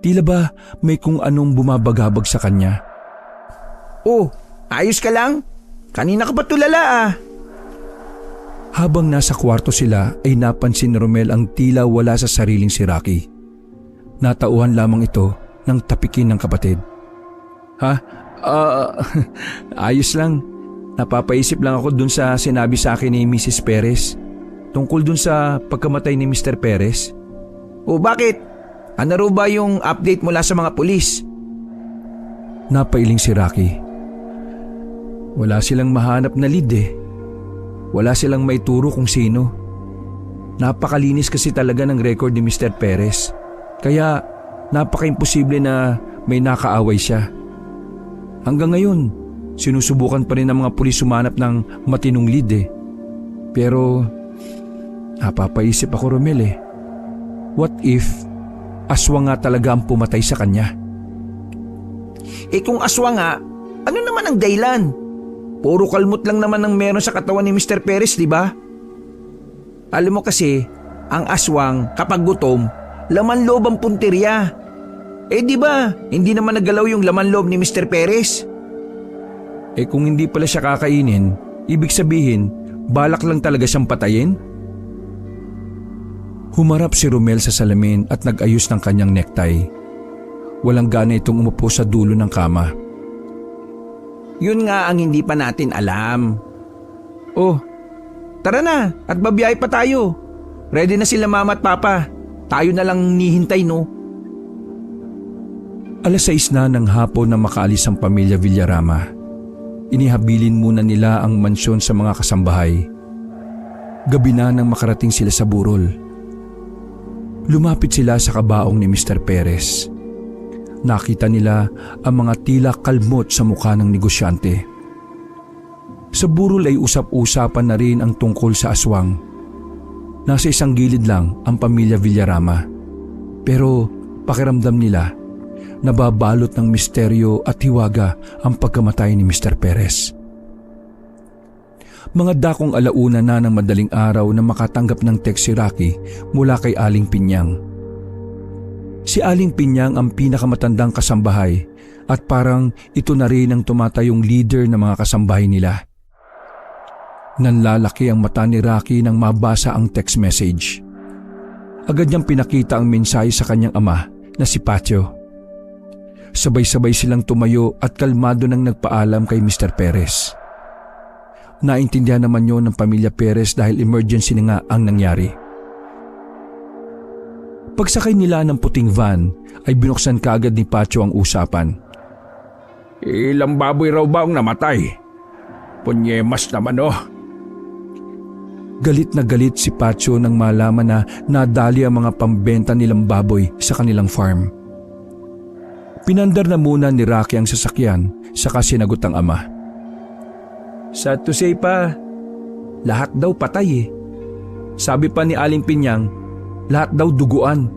Tila ba may kung anong bumabagabag sa kanya. Oh, ayos ka lang? Kanina ka pa tulala ah. Habang nasa kwarto sila ay napansin ni Romel ang tila wala sa sariling si Rocky. Natauhan lamang ito ng tapikin ng kapatid. Ha? Ayos lang. Napapaisip lang ako dun sa sinabi sa akin ni Mrs. Perez tungkol dun sa pagkamatay ni Mr. Perez. O bakit? Ano raw ba yung update mula sa mga pulis? Napailing si Rocky. Wala silang mahanap na lead eh. Wala silang maituro kung sino. Napakalinis kasi talaga ng record ni Mr. Perez. Kaya napaka-imposible na may nakaaway siya. Hanggang ngayon, sinusubukan pa rin ng mga pulis sumanap ng matinong lead eh. Pero napapaisip ako, Romel eh. What if aswang nga talaga ang pumatay sa kanya? Eh kung aswang nga, ano naman ang dahilan? Puro kalmot lang naman ang meron sa katawan ni Mr. Perez, di ba? Alam mo kasi, ang aswang kapag gutom, laman loob ang punteriya. Eh di ba, hindi naman nagalaw yung laman loob ni Mr. Perez? Eh kung hindi pala siya kakainin, ibig sabihin, balak lang talaga siyang patayin? Humarap si Romel sa salamin at nag-ayos ng kanyang necktie. Walang gana itong umupo sa dulo ng kama. Yun nga ang hindi pa natin alam. Oh, tara na at babiyahe pa tayo. Ready na sila mama at papa. Tayo na lang nihintay no. 6:00 na ng hapon na makaalis ang pamilya Villarama. Inihabilin muna nila ang mansyon sa mga kasambahay. Gabi na nang makarating sila sa burol. Lumapit sila sa kabaong ni Mr. Perez. Nakita nila ang mga tila kalmot sa mukha ng negosyante. Sa burol ay usap-usapan na rin ang tungkol sa aswang. Nasa isang gilid lang ang pamilya Villarama. Pero pakiramdam nila, nababalot ng misteryo at hiwaga ang pagkamatay ni Mr. Perez. Mga dakong alauna na ng madaling araw na makatanggap ng text si Rocky mula kay Aling Pinyang. Si Aling Pinyang ang pinakamatandang kasambahay at parang ito na rin ang tumatayong leader ng mga kasambahay nila. Nanlalaki ang mata ni Rocky nang mabasa ang text message. Agad niyang pinakita ang mensahe sa kanyang ama na si Patio. Sabay-sabay silang tumayo at kalmado nang nagpaalam kay Mr. Perez. Naintindihan naman yon ng pamilya Perez dahil emergency na nga ang nangyari. Pagsakay nila ng puting van ay binuksan kaagad ni Pacho ang usapan. Ilang baboy raw ba ang namatay? Punyemas naman oh. Galit na galit si Pacho nang malaman na nadali ang mga pambenta nilang baboy sa kanilang farm. Pinandar na muna ni Rocky ang sasakyan saka sinagot ang ama. Sad to say pa, lahat daw patay eh. Sabi pa ni Aling Pinyang, lahat daw duguan.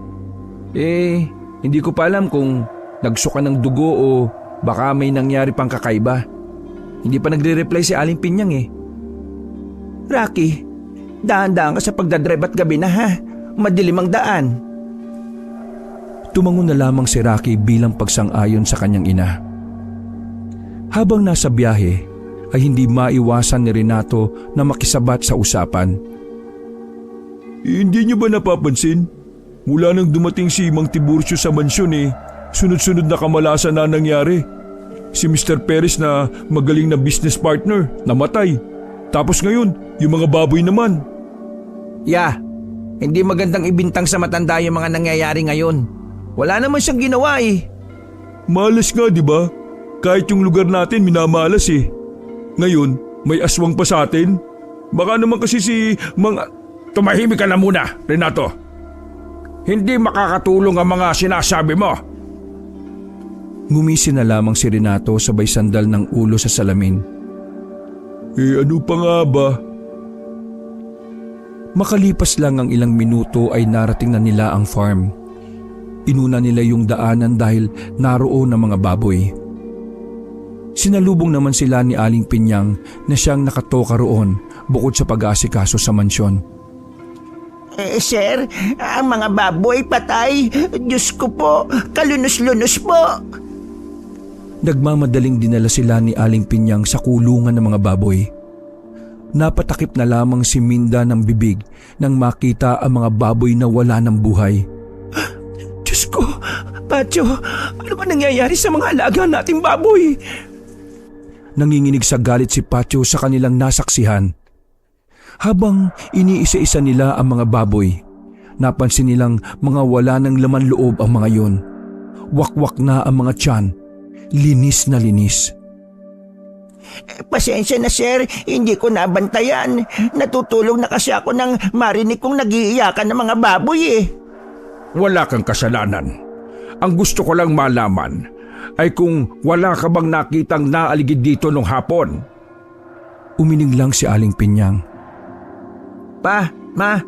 Eh, hindi ko pa alam kung nagsuka ng dugo o baka may nangyari pang kakaiba. Hindi pa nagre-reply si Aling Pinyang eh. Rocky, dahan-dahan ka sa pagdadrive at gabi na ha. Madilim ang daan. Tumangon na lamang si Rocky bilang pagsang-ayon sa kanyang ina. Habang nasa biyahe, ay hindi maiwasan ni Renato na makisabat sa usapan. Hindi niyo ba napapansin? Mula nang dumating si Mang Tiburcio sa mansyon sunod-sunod na kamalasan na nangyari. Si Mr. Perez na magaling na business partner, namatay. Tapos ngayon, yung mga baboy naman. Yeah, hindi magandang ibintang sa matanda yung mga nangyayari ngayon. Wala naman siyang ginawa eh. Malas nga, di ba? Kahit yung lugar natin minamalas eh. Ngayon, may aswang pa sa atin. Baka naman kasi si Mang... Tumahimik ka na muna, Renato. Hindi makakatulong ang mga sinasabi mo. Ngumisi na lamang si Renato sabay sandal ng ulo sa salamin. Ano pa nga ba? Makalipas lang ang ilang minuto ay narating na nila ang farm. Inuna nila yung daanan dahil naroon ang mga baboy. Sinalubong naman sila ni Aling Pinyang na siyang nakatoka roon bukod sa pag-aasikaso sa mansyon. Sir, ang mga baboy patay. Diyos ko po, kalunos-lunos po. Nagmamadaling dinala sila ni Aling Pinyang sa kulungan ng mga baboy. Napatakip na lamang si Minda ng bibig nang makita ang mga baboy na wala ng buhay. Diyos ko, Patyo, ano ba nangyayari sa mga alaga nating baboy? Nanginginig sa galit si Patyo sa kanilang nasaksihan. Habang iniisa-isa nila ang mga baboy, napansin nilang mga wala ng laman loob ang mga yon. Wakwak na ang mga tiyan, linis na linis. Pasensya na sir, hindi ko nabantayan. Natutulog na kasi ako nang marinig kong nagiiyakan ng mga baboy eh. Wala kang kasalanan. Ang gusto ko lang malaman ay kung wala ka bang nakitang naaligid dito nung hapon. Umiling lang si Aling Pinyang. Pa, ma,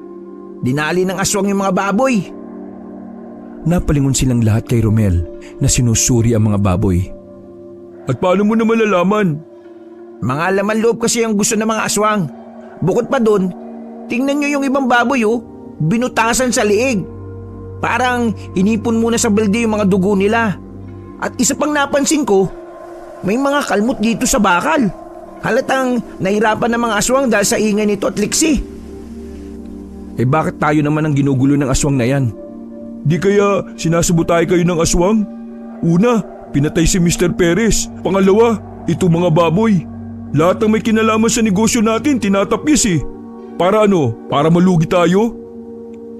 dinali ng aswang yung mga baboy. Napalingon silang lahat kay Romel na sinusuri ang mga baboy. At paano mo na malalaman? Mga laman loob kasi ang gusto ng mga aswang. Bukod pa dun, tingnan nyo yung ibang baboy binutasan sa liig. Parang inipon muna sa balde yung mga dugo nila. At isa pang napansin ko, may mga kalmot dito sa bakal. Halatang nahirapan ng mga aswang dahil sa ingay nito at liksi. Bakit tayo naman ang ginugulo ng aswang na yan? Di kaya sinasabutay kayo ng aswang? Una, pinatay si Mr. Perez. Pangalawa, ito mga baboy. Lahat ng may kinalaman sa negosyo natin tinatapis eh. Para ano? Para malugi tayo?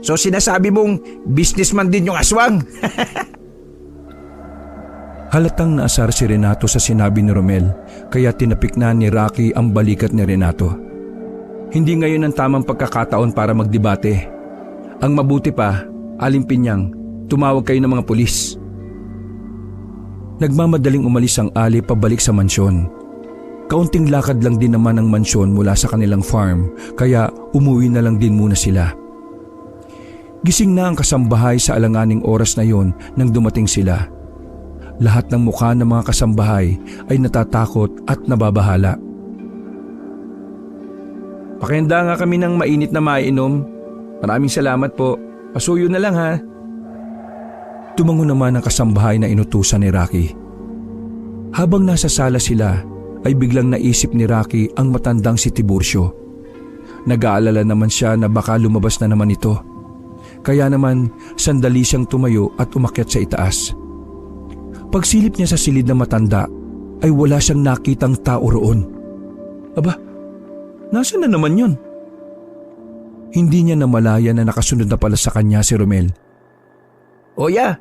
So sinasabi mong businessman din yung aswang? Halatang naasar si Renato sa sinabi ni Romel kaya tinapik na ni Rocky ang balikat ni Renato. Hindi ngayon ang tamang pagkakataon para magdebate. Ang mabuti pa, Aling Pinyang, tumawag kayo ng mga pulis. Nagmamadaling umalis ang Ali pabalik sa mansyon. Kaunting lakad lang din naman ang mansyon mula sa kanilang farm kaya umuwi na lang din muna sila. Gising na ang kasambahay sa alanganing oras na yon nang dumating sila. Lahat ng mukha ng mga kasambahay ay natatakot at nababahala. Pakihanda nga kami ng mainit na maiinom. Maraming salamat po. Pasuyo na lang ha. Tumango naman ang kasambahay na inutusan ni Rocky. Habang nasa sala sila, ay biglang naisip ni Rocky ang matandang si Tiburcio. Nag-aalala naman siya na baka lumabas na naman ito. Kaya naman, sandali siyang tumayo at umakyat sa itaas. Pagsilip niya sa silid na matanda, ay wala siyang nakitang tao roon. Aba, nasaan na naman yun? Hindi niya namalaya na nakasunod na pala sa kanya si Romel. Oya,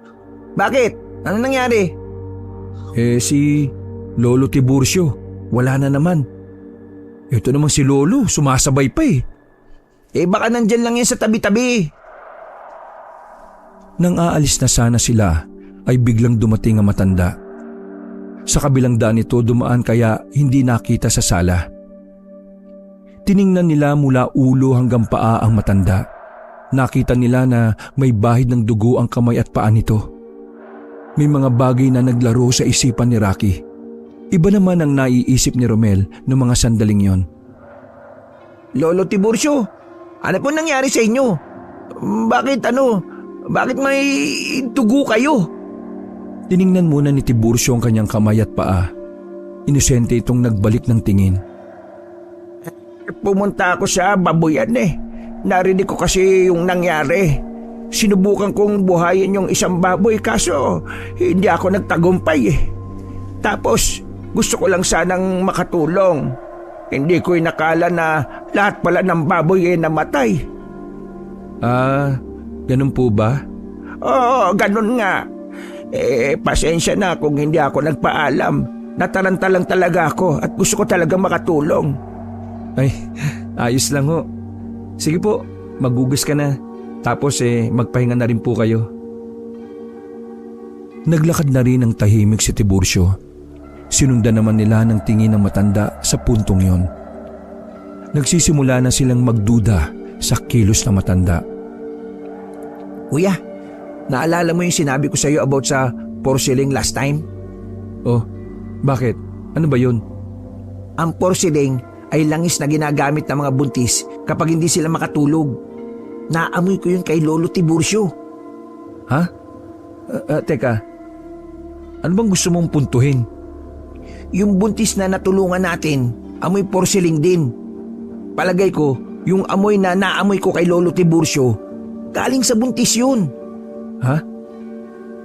bakit? Ano nangyari? Si Lolo Tiburcio, wala na naman. Ito namang si Lolo, sumasabay pa eh. Baka nandyan lang yan sa tabi-tabi. Nang aalis na sana sila, ay biglang dumating ang matanda. Sa kabilang daan ito dumaan kaya hindi nakita sa sala. Tiningnan nila mula ulo hanggang paa ang matanda. Nakita nila na may bahid ng dugo ang kamay at paa nito. May mga bagay na naglaro sa isipan ni Rocky. Iba naman ang naiisip ni Romel noong mga sandaling yon. Lolo Tiburcio, ano po nangyari sa inyo? Bakit may dugo kayo? Tiningnan muna ni Tiburcio ang kanyang kamay at paa. Inosente itong nagbalik ng tingin. Pumunta ako sa baboyan eh. Narinig ko kasi yung nangyari. Sinubukan kong buhayin yung isang baboy kaso hindi ako nagtagumpay eh. Tapos gusto ko lang sanang makatulong. Hindi ko inakala na lahat pala ng baboy namatay. Ganun po ba? Oo, ganun nga. Pasensya na kung hindi ako nagpaalam. Nataranta lang talaga ako at gusto ko talaga makatulong. Ay, ayos lang ho. Sige po, magugas ka na. Tapos magpahinga na rin po kayo. Naglakad na rin ang tahimik si Tiburcio. Sinundan naman nila ng tingin ng matanda sa puntong yon. Nagsisimula na silang magduda sa kilos ng matanda. Kuya, naalala mo yung sinabi ko sa'yo about sa porcelain last time? Oh, bakit? Ano ba yun? Ang porcelain ay langis na ginagamit ng mga buntis kapag hindi sila makatulog. Naamoy ko yun kay Lolo Tiburcio. Ha? Teka, ano bang gusto mong puntuhin? Yung buntis na natulungan natin, amoy porcelain din. Palagay ko, yung amoy na naamoy ko kay Lolo Tiburcio, galing sa buntis yun. Ha?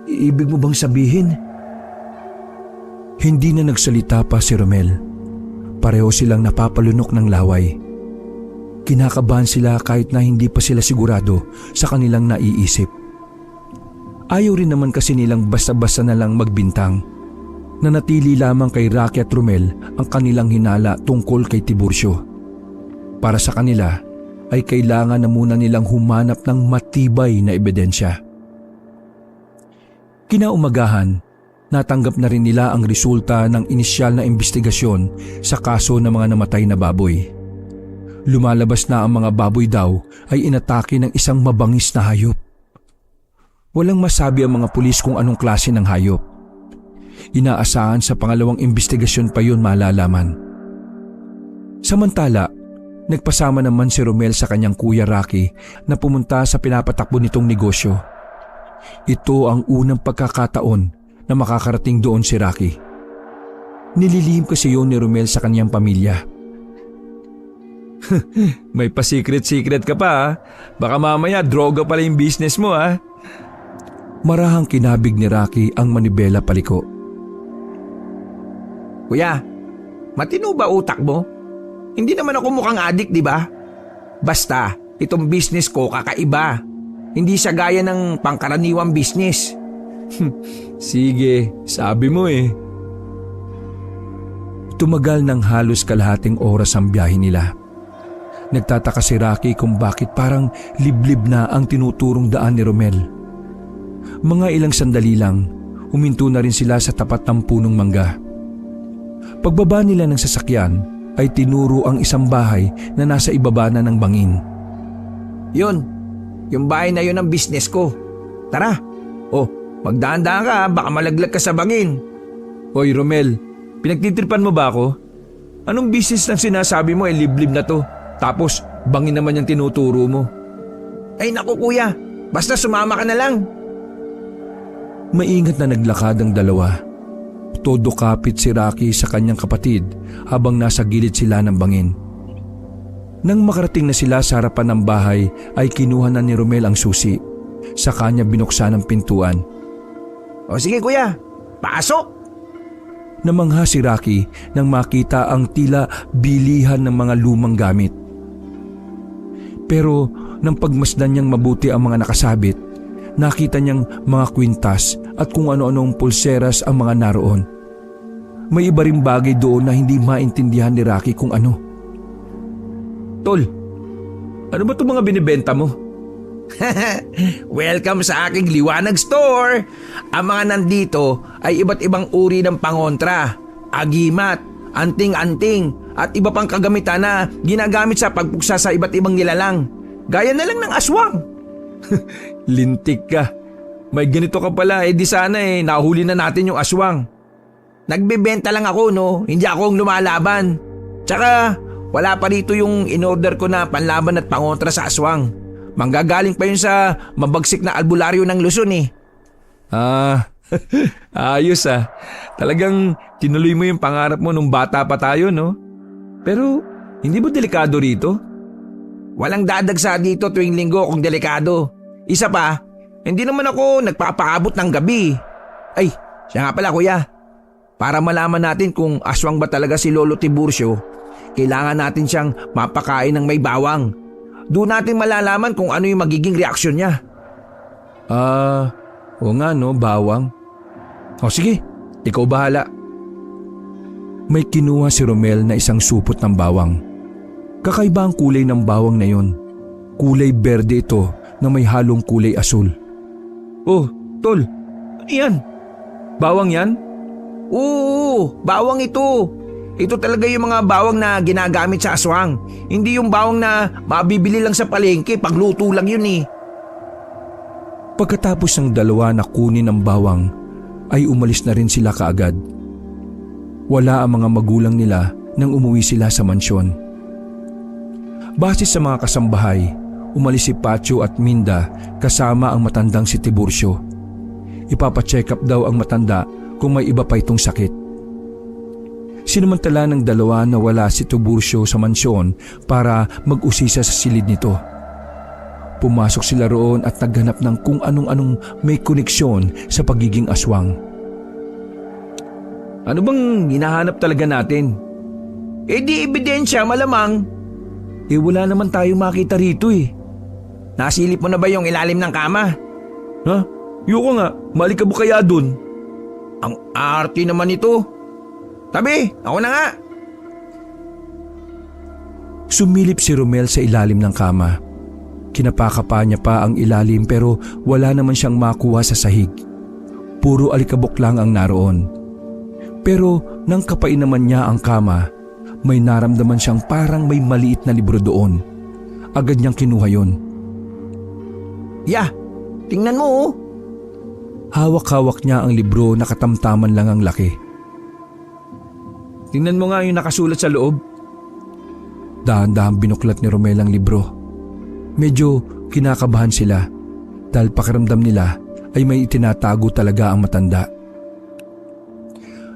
Ibig mo bang sabihin? Hindi na nagsalita pa si Romel. Pareho silang napapalunok ng laway. Kinakabahan sila kahit na hindi pa sila sigurado sa kanilang naiisip. Ayaw rin naman kasi nilang basta-basta na lang magbintang. Nanatili lamang kay Rocky at Romel ang kanilang hinala tungkol kay Tiburcio. Para sa kanila ay kailangan na muna nilang humanap ng matibay na ebidensya. Kinaumagahan, natanggap na rin nila ang resulta ng inisyal na investigasyon sa kaso ng mga namatay na baboy. Lumalabas na ang mga baboy daw ay inatake ng isang mabangis na hayop. Walang masabi ang mga pulis kung anong klase ng hayop. Inaasahan sa pangalawang investigasyon pa yun malalaman. Samantala, nagpasama naman si Romel sa kanyang kuya Rocky na pumunta sa pinapatakbo nitong negosyo. Ito ang unang pagkakataon na makakarating doon si Rocky. Nililihim kasi yun ni Romel sa kanyang pamilya. May pa-secret-secret ka pa ha? Baka mamaya droga pala yung business mo ha? Marahang kinabig ni Rocky ang manibela paliko. Kuya, matino ba utak mo? Hindi naman ako mukhang adik, di ba? Basta, itong business ko kakaiba. Hindi siya gaya ng pangkaraniwang business. Sige, sabi mo eh. Tumagal ng halos kalahating oras ang biyahe nila. Nagtataka si Rocky kung bakit parang liblib na ang tinuturong daan ni Romel. Mga ilang sandali lang, huminto na rin sila sa tapat ng punong mangga. Pagbaba nila ng sasakyan ay tinuro ang isang bahay na nasa ibaba na ng bangin. Yun, yung bahay na yun ang business ko. Tara, magdaan-daan ka, baka malaglag ka sa bangin. Hoy Romel, pinagtitripan mo ba ako? Anong business na sinasabi mo ay liblib na to? Tapos bangin naman yung tinuturo mo. Ay naku kuya, basta sumama ka na lang. Maingat na naglakad ang dalawa. Todo kapit si Rocky sa kanyang kapatid habang nasa gilid sila ng bangin. Nang makarating na sila sa harapan ng bahay ay kinuha na ni Romel ang susi. Sa kanya binuksan ang pintuan. O sige kuya, pasok! Namangha si Rocky nang makita ang tila bilihan ng mga lumang gamit. Pero nang pagmasdan niyang mabuti ang mga nakasabit, nakita niyang mga kwintas at kung ano-anong pulseras ang mga naroon. May iba ring bagay doon na hindi maintindihan ni Rocky kung ano. Tol, ano ba itong mga binibenta mo? Welcome sa aking liwanag store. Ang mga nandito ay iba't ibang uri ng pangontra, agimat, anting-anting at iba pang kagamitan na ginagamit sa pagpuksa sa iba't ibang nilalang. Gaya na lang ng aswang. Lintik ka. May ganito ka pala, di sana nahuli na natin yung aswang. Nagbebenta lang ako hindi akong lumalaban. Tsaka wala pa rito yung in-order ko na panlaban at pangontra sa aswang. Manggagaling pa yun sa mabagsik na albularyo ng Luzon eh. Ayos ah. Talagang tinuloy mo yung pangarap mo nung bata pa tayo no? Pero hindi ba delikado rito? Walang dadagsa dito tuwing linggo kung delikado. Isa pa, hindi naman ako nagpapaabot ng gabi. Ay, siya nga pala kuya. Para malaman natin kung aswang ba talaga si Lolo Tiburcio, kailangan natin siyang mapakain ng may bawang. Doon natin malalaman kung ano yung magiging reaksyon niya. Oo nga bawang. O sige, ikaw bahala. May kinuha si Romel na isang supot ng bawang. Kakaiba ang kulay ng bawang na yon. Kulay berde ito na may halong kulay asul. Oh, tol, ano yan? Bawang yan? Oo, bawang ito. Ito talaga yung mga bawang na ginagamit sa aswang. Hindi yung bawang na mabibili lang sa palengke, pagluto lang yun eh. Pagkatapos ng dalawa na kunin ang bawang, ay umalis na rin sila kaagad. Wala ang mga magulang nila nang umuwi sila sa mansyon. Base sa mga kasambahay, umalis si Pacho at Minda kasama ang matandang si Tiburcio. Ipapacheck up daw ang matanda kung may iba pa itong sakit. Sinamantala ng dalawa na wala si Tiburcio sa mansyon para mag-usisa sa silid nito. Pumasok sila roon at naghanap ng kung anong may koneksyon sa pagiging aswang. Ano bang hinahanap talaga natin? Di ebidensya malamang. Wala naman tayong makita rito eh. Nasilip mo na ba yung ilalim ng kama? Ha? Yoko nga, malikabok kaya dun. Ang arte naman ito. Tabi, ako na nga. Sumilip si Romel sa ilalim ng kama. Kinapakapa niya pa ang ilalim pero wala naman siyang makuha sa sahig. Puro alikabok lang ang naroon. Pero nang kapain naman niya ang kama, may naramdaman siyang parang may maliit na libro doon. Agad niyang kinuha yon. Tingnan mo oh. Hawak-hawak niya ang libro na katamtaman lang ang laki. Tingnan mo nga yung nakasulat sa loob. Dahan-dahan binuklat ni Romel ang libro. Medyo kinakabahan sila dahil pakiramdam nila ay may itinatago talaga ang matanda.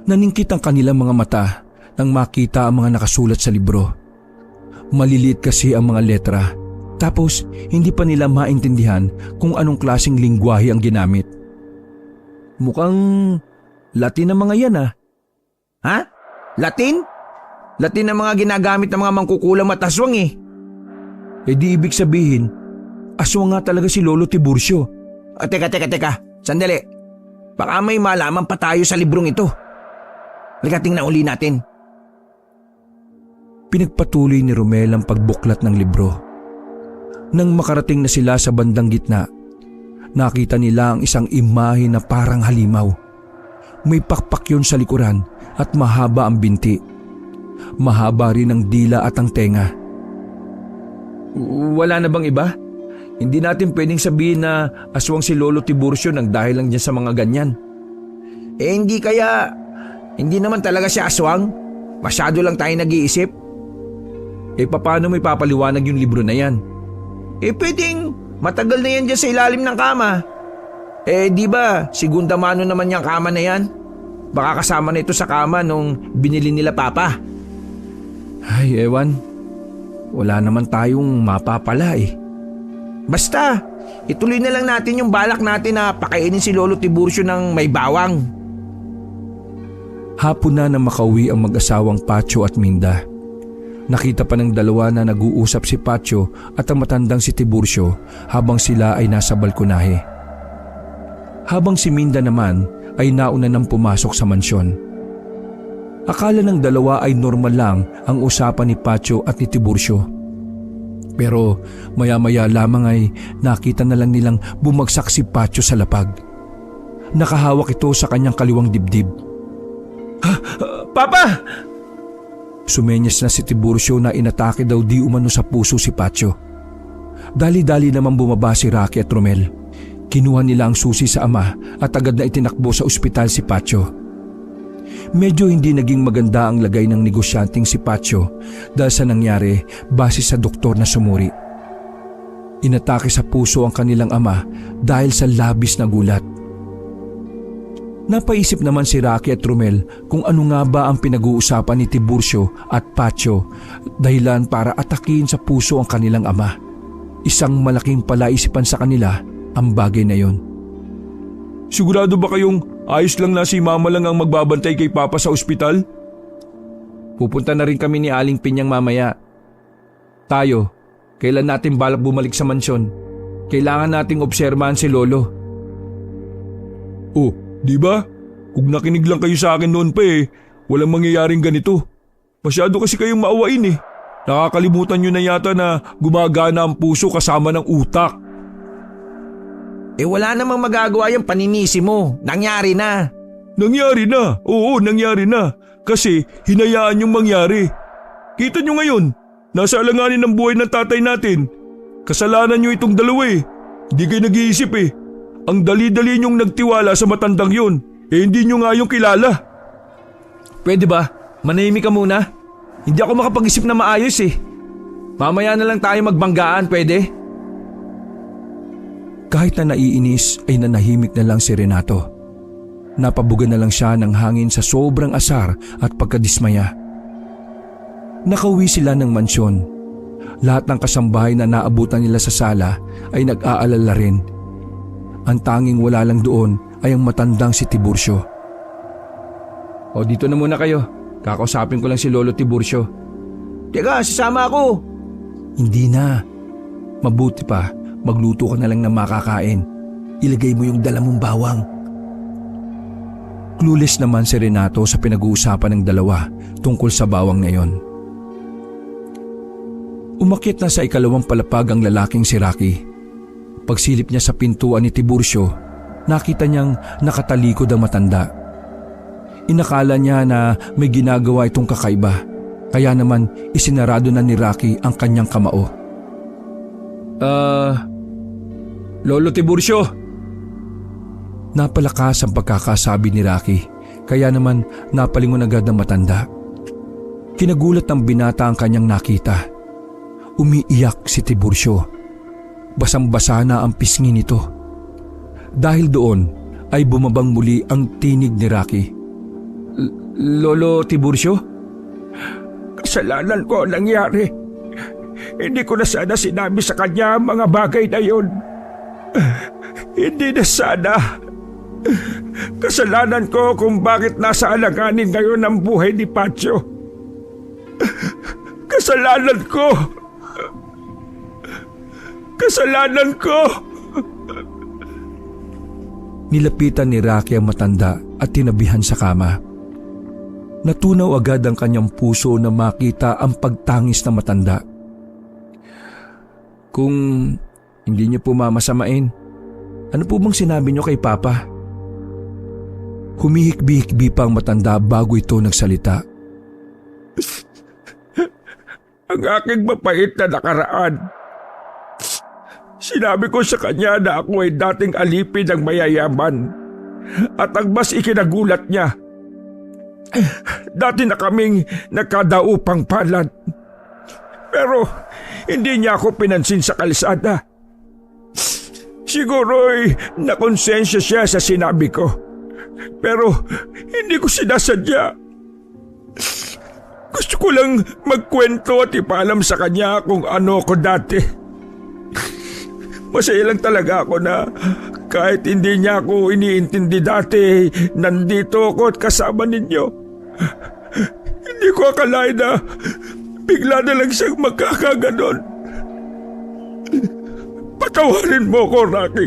Naningkit ang kanilang mga mata nang makita ang mga nakasulat sa libro. Maliliit kasi ang mga letra, tapos hindi pa nila maintindihan kung anong klaseng lingwahe ang ginamit. Mukhang Latin ang mga yan ah. Ha? Latin? Latin ang mga ginagamit ng mga mangkukulam at aswang eh. Di ibig sabihin, aswang nga talaga si Lolo Tiburcio. Teka. Sandali. Baka may malaman pa tayo sa librong ito. Tingnan uli natin. Pinagpatuloy ni Romel ang pagbuklat ng libro. Nang makarating na sila sa bandang gitna, nakita nila ang isang imahe na parang halimaw. May pakpak yun sa likuran at mahaba ang binti. Mahaba rin ang dila at ang tenga. Wala na bang iba? Hindi natin pwedeng sabihin na aswang si Lolo Tiburcio nang dahil lang dyan sa mga ganyan. Hindi naman talaga siya aswang. Masyado lang tayo nag-iisip. Paano mo ipapaliwanag yung libro na yan? Pwedeng matagal na yan dyan sa ilalim ng kama. Di ba, segunda mano naman yung kama na yan? Baka kasama na ito sa kama nung binili nila Papa. Ay, ewan. Wala naman tayong mapapala eh. Basta, ituloy na lang natin yung balak natin na pakainin si Lolo Tiburcio ng may bawang. Hapon na makauwi ang mag-asawang Pacho at Minda. Nakita pa ng dalawa na nag-uusap si Pacho at ang matandang si Tiburcio habang sila ay nasa balkonahe. Habang si Minda naman ay nauna nang pumasok sa mansyon. Akala ng dalawa ay normal lang ang usapan ni Pacho at ni Tiburcio. Pero maya-maya lamang ay nakita na lang nilang bumagsak si Pacho sa lapag. Nakahawak ito sa kanyang kaliwang dibdib. Papa! Sumenyas na si Tiburcio na inatake daw di umano sa puso si Pacho. Dali-dali naman bumaba si Rocky at Romel. Kinuha nila ang susi sa ama at agad na itinakbo sa ospital si Pacho. Medyo hindi naging maganda ang lagay ng negosyanteng si Pacho dahil sa nangyari base sa doktor na sumuri. Inatake sa puso ang kanilang ama dahil sa labis na gulat. Napaisip naman si Rocky at Romel kung ano nga ba ang pinag-uusapan ni Tiburcio at Pacho dahilan para atakihin sa puso ang kanilang ama. Isang malaking palaisipan sa kanila ang bagay na yon. Sigurado ba kayong ayos lang na si Mama lang ang magbabantay kay Papa sa ospital? Pupunta na rin kami ni Aling Pinyang mamaya. Tayo, kailan natin balak bumalik sa mansyon? Kailangan nating obserbahan si Lolo. Oh, di ba? Kung nakinig lang kayo sa akin noon pa walang mangyayaring ganito. Masyado kasi kayong maawain Nakakalimutan nyo na yata na gumagana ang puso kasama ng utak. Wala namang magagawa yung paninisi mo. Nangyari na. Nangyari na. Oo, nangyari na. Kasi hinayaan yung mangyari. Kita nyo ngayon, nasa alanganin ng buhay ng tatay natin. Kasalanan nyo itong dalawa Hindi kayo nag-iisip Ang dali-dali niyong nagtiwala sa matandang yun. Hindi niyo nga yung kilala. Pwede ba? Manahimik ka muna. Hindi ako makapag-isip na maayos eh. Mamaya na lang tayo magbanggaan, pwede? Kahit na naiinis ay nanahimik na lang si Renato. Napabuga na lang siya ng hangin sa sobrang asar at pagkadismaya. Nakauwi sila ng mansyon. Lahat ng kasambahay na naabutan nila sa sala ay nag-aalala rin. Ang tanging wala lang doon ay ang matandang si Tiburcio. O dito na muna kayo. Kakausapin ko lang si Lolo Tiburcio. Teka, sasama ako. Hindi na. Mabuti pa, magluto ka na lang ng makakain. Ilagay mo yung dala mong bawang. Clueless naman si Renato sa pinag-uusapan ng dalawa tungkol sa bawang na yon. Umakyat na sa ikalawang palapag ang lalaking si Rocky. Pagsilip niya sa pintuan ni Tiburcio, nakita niyang nakatalikod ang matanda. Inakala niya na may ginagawa itong kakaiba, kaya naman isinarado na ni Rocky ang kanyang kamao. Lolo Tiburcio. Napalakas ang pagkakasabi ni Rocky, kaya naman napalingon agad ang matanda. Kinagulat ng binata ang kanyang nakita. Umiiyak si Tiburcio. Basang-basa na ang pisngi nito. Dahil doon ay bumabang muli ang tinig ni Rocky. Lolo Tiburcio? Kasalanan ko ang nangyari. Hindi ko na sana sinabi sa kanya ang mga bagay na yun. Hindi na sana. Kasalanan ko kung bakit nasa alanganin ngayon ang buhay ni Pacho. Kasalanan ko. Kasalanan ko. Nilapitan ni Rocky ang matanda at tinabihan sa kama. Natunaw agad ang kanyang puso na makita ang pagtangis ng matanda. Kung hindi niyo po mamasamain, ano po bang sinabi niyo kay Papa? Humihikbi-hikbi pa ang matanda bago ito nagsalita. Ang aking mapait na nakaraan. Sinabi ko sa kanya na ako ay dating alipin ng mayayaman at ang mas ikinagulat niya. Dati na kaming nagkadaupang palad. Pero hindi niya ako pinansin sa kalsada. Siguro'y nakonsensya siya sa sinabi ko. Pero hindi ko sinasadya. Gusto ko lang magkwento at ipaalam sa kanya kung ano ko dati. Masaya lang talaga ako na kahit hindi niya ako iniintindi dati, nandito ako at kasama ninyo. Hindi ko akalain na bigla na lang siyang magkakaganon. Patawarin mo ko, Rocky.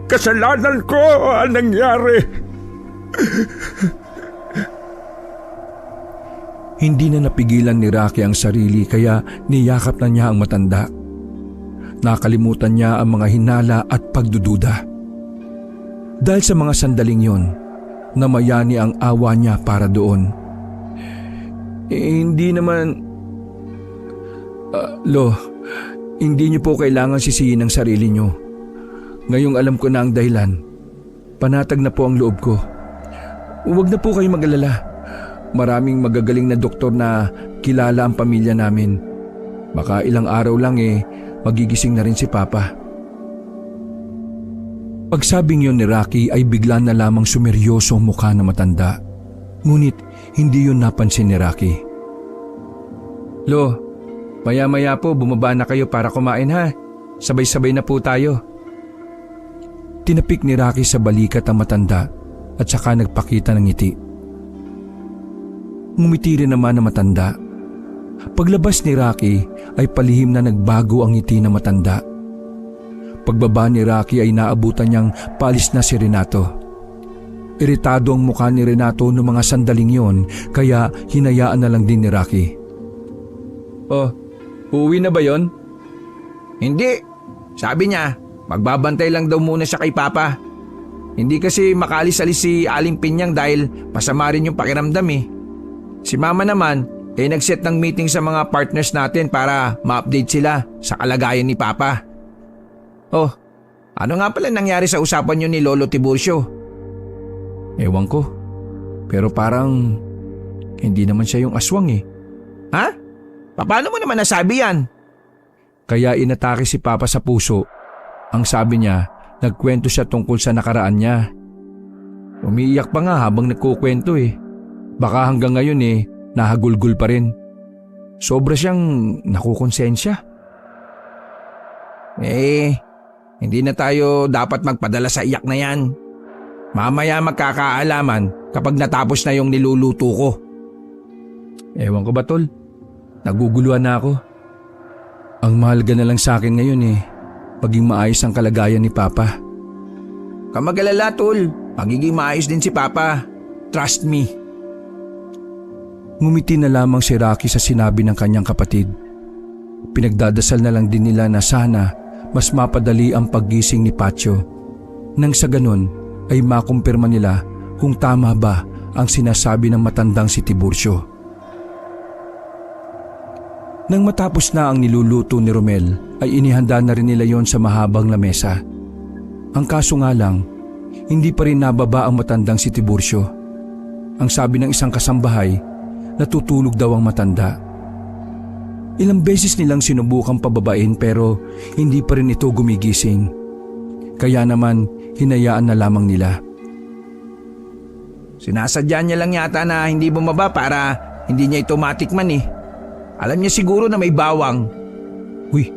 Kasalanan ko ang nangyari. Hindi na napigilan ni Rocky ang sarili kaya niyakap na niya ang matanda. Nakalimutan niya ang mga hinala at pagdududa. Dahil sa mga sandaling yon, namayani ang awa niya para doon. Hindi naman... Lo, hindi niyo po kailangan sisihin ang sarili niyo. Ngayong alam ko na ang dahilan. Panatag na po ang loob ko. Huwag na po kayong mag-alala. Maraming magagaling na doktor na kilala ang pamilya namin. Baka ilang araw lang magigising na rin si Papa. Pagsabing yon ni Rocky ay bigla na lamang sumeryoso ang mukha ng matanda. Ngunit hindi yun napansin ni Rocky. Lo, maya-maya po bumaba na kayo para kumain ha. Sabay-sabay na po tayo. Tinapik ni Rocky sa balikat ang matanda at saka nagpakita ng ngiti. Ngumiti rin naman ang matanda. Paglabas ni Rocky ay palihim na nagbago ang ngiti ng matanda. Pagbaba ni Rocky ay naabutan niyang paalis na si Renato. Iritado ang mukha ni Renato noong mga sandaling yon kaya hinayaan na lang din ni Rocky. Oh, uuwi na ba yon? Hindi. Sabi niya, magbabantay lang daw muna siya kay Papa. Hindi kasi makaalis-alis si Aling Pinyang dahil masama rin yung pakiramdam eh. Si Mama naman, nag-set ng meeting sa mga partners natin para ma-update sila sa kalagayan ni Papa. Oh, Ano nga pala nangyari sa usapan niyo ni Lolo Tiburcio? Ewan ko. Pero parang hindi naman siya yung aswang eh. Ha? Paano mo naman nasabi yan? Kaya inatake si Papa sa puso. Ang sabi niya, nagkwento siya tungkol sa nakaraan niya. Umiiyak pa nga habang nagkukwento eh. Baka hanggang ngayon eh, nahagulgul pa rin. Sobra siyang nakukonsensya. Hindi na tayo dapat magpadala sa iyak na yan. Mamaya magkakaalaman kapag natapos na yung niluluto ko. Ewan ko ba tol? Naguguluhan na ako. Ang mahalaga na lang sa akin ngayon eh, paging maayos ang kalagayan ni Papa. Kamagalala tol, magiging maayos din si Papa. Trust me. Ngumiti na lamang si Rocky sa sinabi ng kanyang kapatid. Pinagdadasal na lang din nila na sana mas mapadali ang paggising ni Pacho. Nang sa ganun ay makumpirma nila kung tama ba ang sinasabi ng matandang si Tiburcio. Nang matapos na ang niluluto ni Romel ay inihanda na rin nila yon sa mahabang lamesa. Ang kaso nga lang, hindi pa rin nababa ang matandang si Tiburcio. Ang sabi ng isang kasambahay, natutulog daw ang matanda. Ilang beses nilang sinubukang pababain pero hindi pa rin ito gumigising. Kaya naman hinayaan na lamang nila. Sinasadya niya lang yata na hindi bumaba para hindi niya ito matikman eh. Alam niya siguro na may bawang. Uy,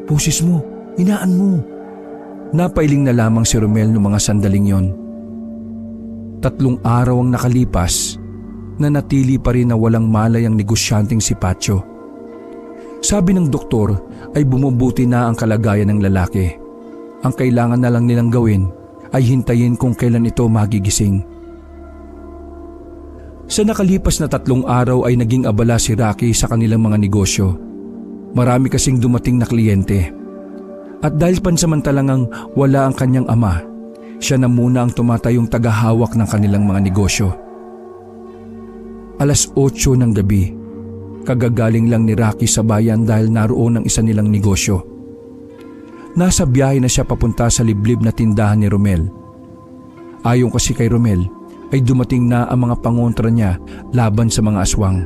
pusis mo, inaan mo. Napailing na lamang si Romel noong mga sandaling yon. 3 araw ang nakalipas na natili pa rin na walang malay ang negosyanteng si Pacho. Sabi ng doktor ay bumubuti na ang kalagayan ng lalaki. Ang kailangan na lang nilang gawin ay hintayin kung kailan ito magigising. Sa nakalipas na 3 araw ay naging abala si Rocky sa kanilang mga negosyo. Marami kasing dumating na kliyente. At dahil pansamantalang wala ang kanyang ama, siya na muna ang tumatayong tagahawak ng kanilang mga negosyo. 8:00 ng gabi, kagagaling lang ni Rocky sa bayan dahil naroon ang isa nilang negosyo. Nasa biyahe na siya papunta sa liblib na tindahan ni Romel. Ayon kasi kay Romel, ay dumating na ang mga pangontra niya laban sa mga aswang.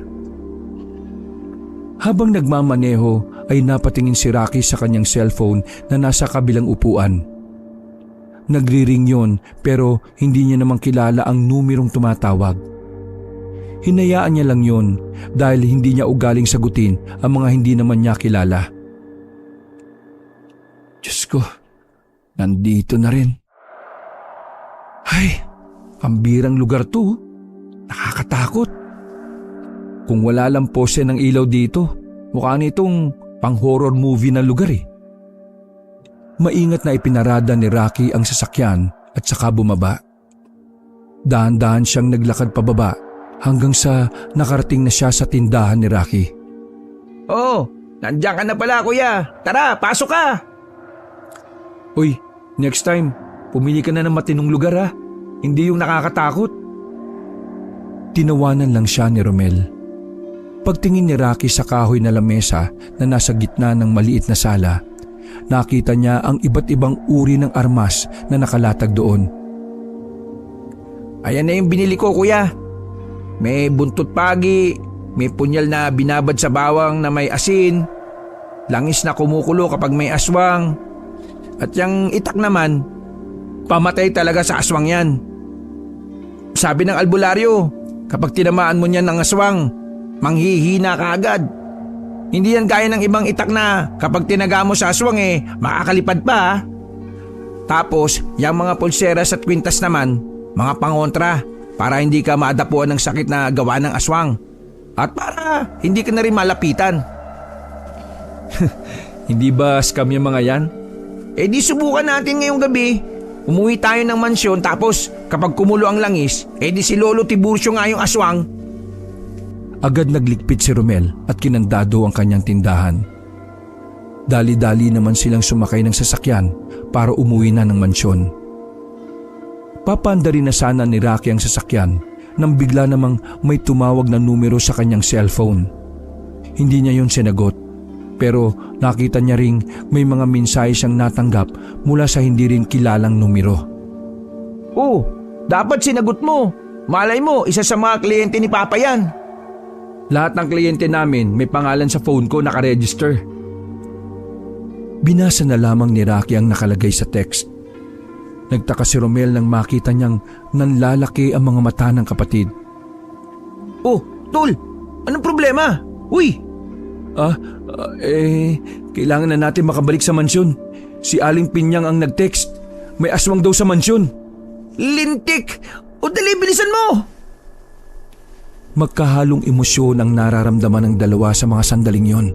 Habang nagmamaneho ay napatingin si Rocky sa kanyang cellphone na nasa kabilang upuan. Nagri-ring yun pero hindi niya naman kilala ang numerong tumatawag. Hinayaan niya lang yun dahil hindi niya ugaling sagutin ang mga hindi naman niya kilala. Diyos ko, nandito na rin. Ay, pambirang lugar to. Nakakatakot. Kung wala lang pose ng ilaw dito, mukha nitong pang-horror movie na lugar eh. Maingat na ipinarada ni Rocky ang sasakyan at saka bumaba. Dahan-dahan siyang naglakad pababa hanggang sa nakarating na siya sa tindahan ni Rocky. Oh, nandiyan ka na pala kuya. Tara, pasok ka. Uy, next time, pumili ka na ng matinong lugar ha. Hindi yung nakakatakot. Tinawanan lang siya ni Romel. Pagtingin ni Rocky sa kahoy na lamesa na nasa gitna ng maliit na sala, nakita niya ang iba't ibang uri ng armas na nakalatag doon. Ayan na yung binili ko kuya. May buntot pagi, may punyal na binabad sa bawang na may asin, langis na kumukulo kapag may aswang, at yung itak naman, pamatay talaga sa aswang yan. Sabi ng albularyo, kapag tinamaan mo niyan ng aswang, manghihina ka agad. Hindi yan gaya ng ibang itak na kapag tinaga mo sa aswang makakalipad pa. Tapos, yung mga pulseras at kwintas naman, mga pangontra para hindi ka maadapuan ng sakit na gawa ng aswang. At para hindi ka na rin malapitan. Hindi ba scam yung mga yan? Di subukan natin ngayong gabi. Umuwi tayo ng mansyon tapos kapag kumulo ang langis, di si Lolo Tiburcio nga yung aswang. Agad naglikpit si Romel at kinandado ang kanyang tindahan. Dali-dali naman silang sumakay ng sasakyan para umuwi na ng mansyon. Papanda rin na sana ni Rocky ang sasakyan nang bigla namang may tumawag na numero sa kanyang cellphone. Hindi niya yon sinagot pero nakita niya ring may mga mensahe siyang natanggap mula sa hindi rin kilalang numero. Oh, dapat sinagot mo. Malay mo, isa sa mga kliyente ni Papa yan. Lahat ng kliyente namin may pangalan sa phone ko nakaregister. Binasa na lamang ni Rocky ang nakalagay sa text. Nagtaka si Romel nang makita niyang nanlalaki ang mga mata ng kapatid. Oh, Tol, anong problema? Uy! Kailangan na natin makabalik sa mansyon. Si Aling Pinyang ang nag-text. May aswang daw sa mansyon. Lintik! O dali, bilisan mo! Magkahalong emosyon ang nararamdaman ng dalawa sa mga sandaling yon.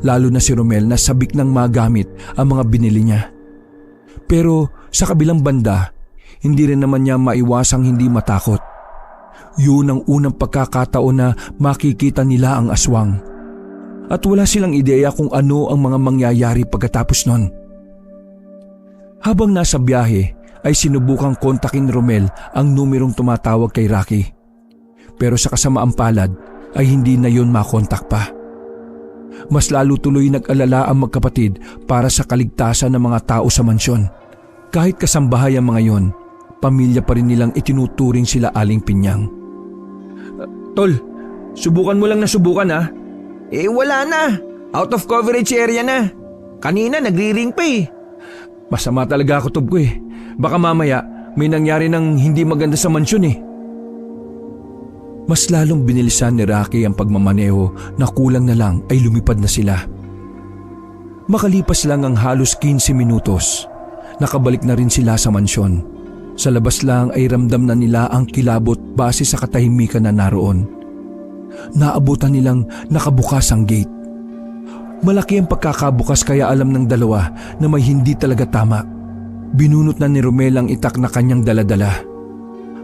Lalo na si Romel na sabik ng magamit ang mga binili niya. Pero sa kabilang banda, hindi rin naman niya maiwasang hindi matakot. Yun ang unang pagkakataon na makikita nila ang aswang. At wala silang ideya kung ano ang mga mangyayari pagkatapos nun. Habang nasa biyahe ay sinubukang kontakin ni Romel ang numerong tumatawag kay Rocky. Pero sa kasamaang palad ay hindi na yun makontak pa. Mas lalo tuloy nag-alala ang magkapatid para sa kaligtasan ng mga tao sa mansyon. Kahit kasambahay ang mga yon, pamilya pa rin nilang itinuturing sila Aling Pinyang. Tol, subukan mo lang na subukan ha. Wala na. Out of coverage area na. Kanina nagri-ring pa eh. Masama talaga ako, Tob ko eh. Baka mamaya may nangyari ng hindi maganda sa mansyon eh. Mas lalong binilisan ni Rocky ang pagmamaneho na kulang na lang ay lumipad na sila. Makalipas lang ang halos 15 minutos, nakabalik na rin sila sa mansyon. Sa labas lang ay ramdam na nila ang kilabot base sa katahimikan na naroon. Naabutan nilang nakabukas ang gate. Malaki ang pagkakabukas kaya alam ng dalawa na may hindi talaga tama. Binunot na ni Romel ang itak na kanyang daladala.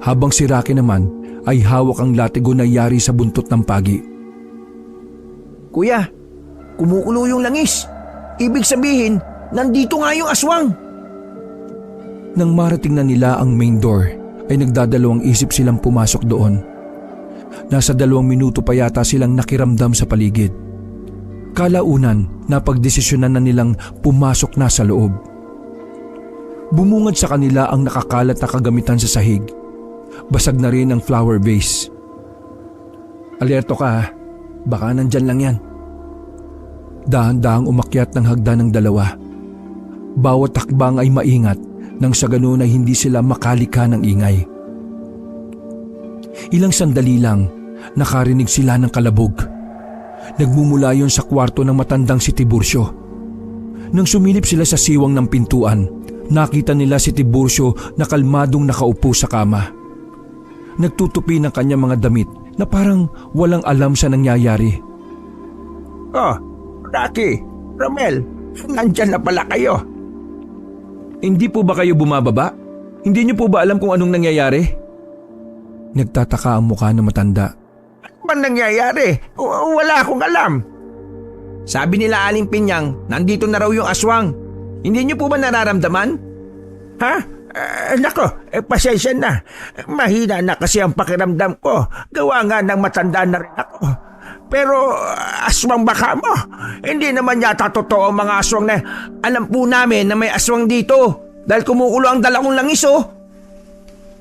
Habang si Rocky naman ay hawak ang latigo na yari sa buntot ng pagi. Kuya, kumukulo yung langis. Ibig sabihin, nandito nga yung aswang. Nang marating na nila ang main door, ay nagdadalawang isip silang pumasok doon. Nasa 2 minuto pa yata silang nakiramdam sa paligid. Kalaunan, napagdesisyonan na nilang pumasok na sa loob. Bumungad sa kanila ang nakakalat na kagamitan sa sahig. Basag na rin ang flower vase. Alerto ka ha, baka nandyan lang yan. Dahan-dahang umakyat ng hagdan ng dalawa. Bawat takbang ay maingat nang sa ganun ay hindi sila makalika ng ingay. Ilang sandali lang, nakarinig sila ng kalabog. Nagmumula yon sa kwarto ng matandang si Tiburcio. Nang sumilip sila sa siwang ng pintuan, nakita nila si Tiburcio na kalmadong nakaupo sa kama. Nagtutupi ng kanyang mga damit na parang walang alam sa nangyayari. Oh, Rocky, Romel, nandyan na pala kayo. Hindi po ba kayo bumababa? Hindi niyo po ba alam kung anong nangyayari? Nagtataka ang mukha ng matanda. Ano ba nangyayari? Wala akong alam. Sabi nila Aling Pinyang, nandito na raw yung aswang. Hindi niyo po ba nararamdaman? Ha? Nako, pasensya na. Mahina na kasi ang pakiramdam ko. Gawa nga ng matanda na rin ako. Pero aswang baka mo. Hindi naman yata totoo ang mga aswang na alam po namin na may aswang dito. Dahil kumukulo ang dala kong langis oh.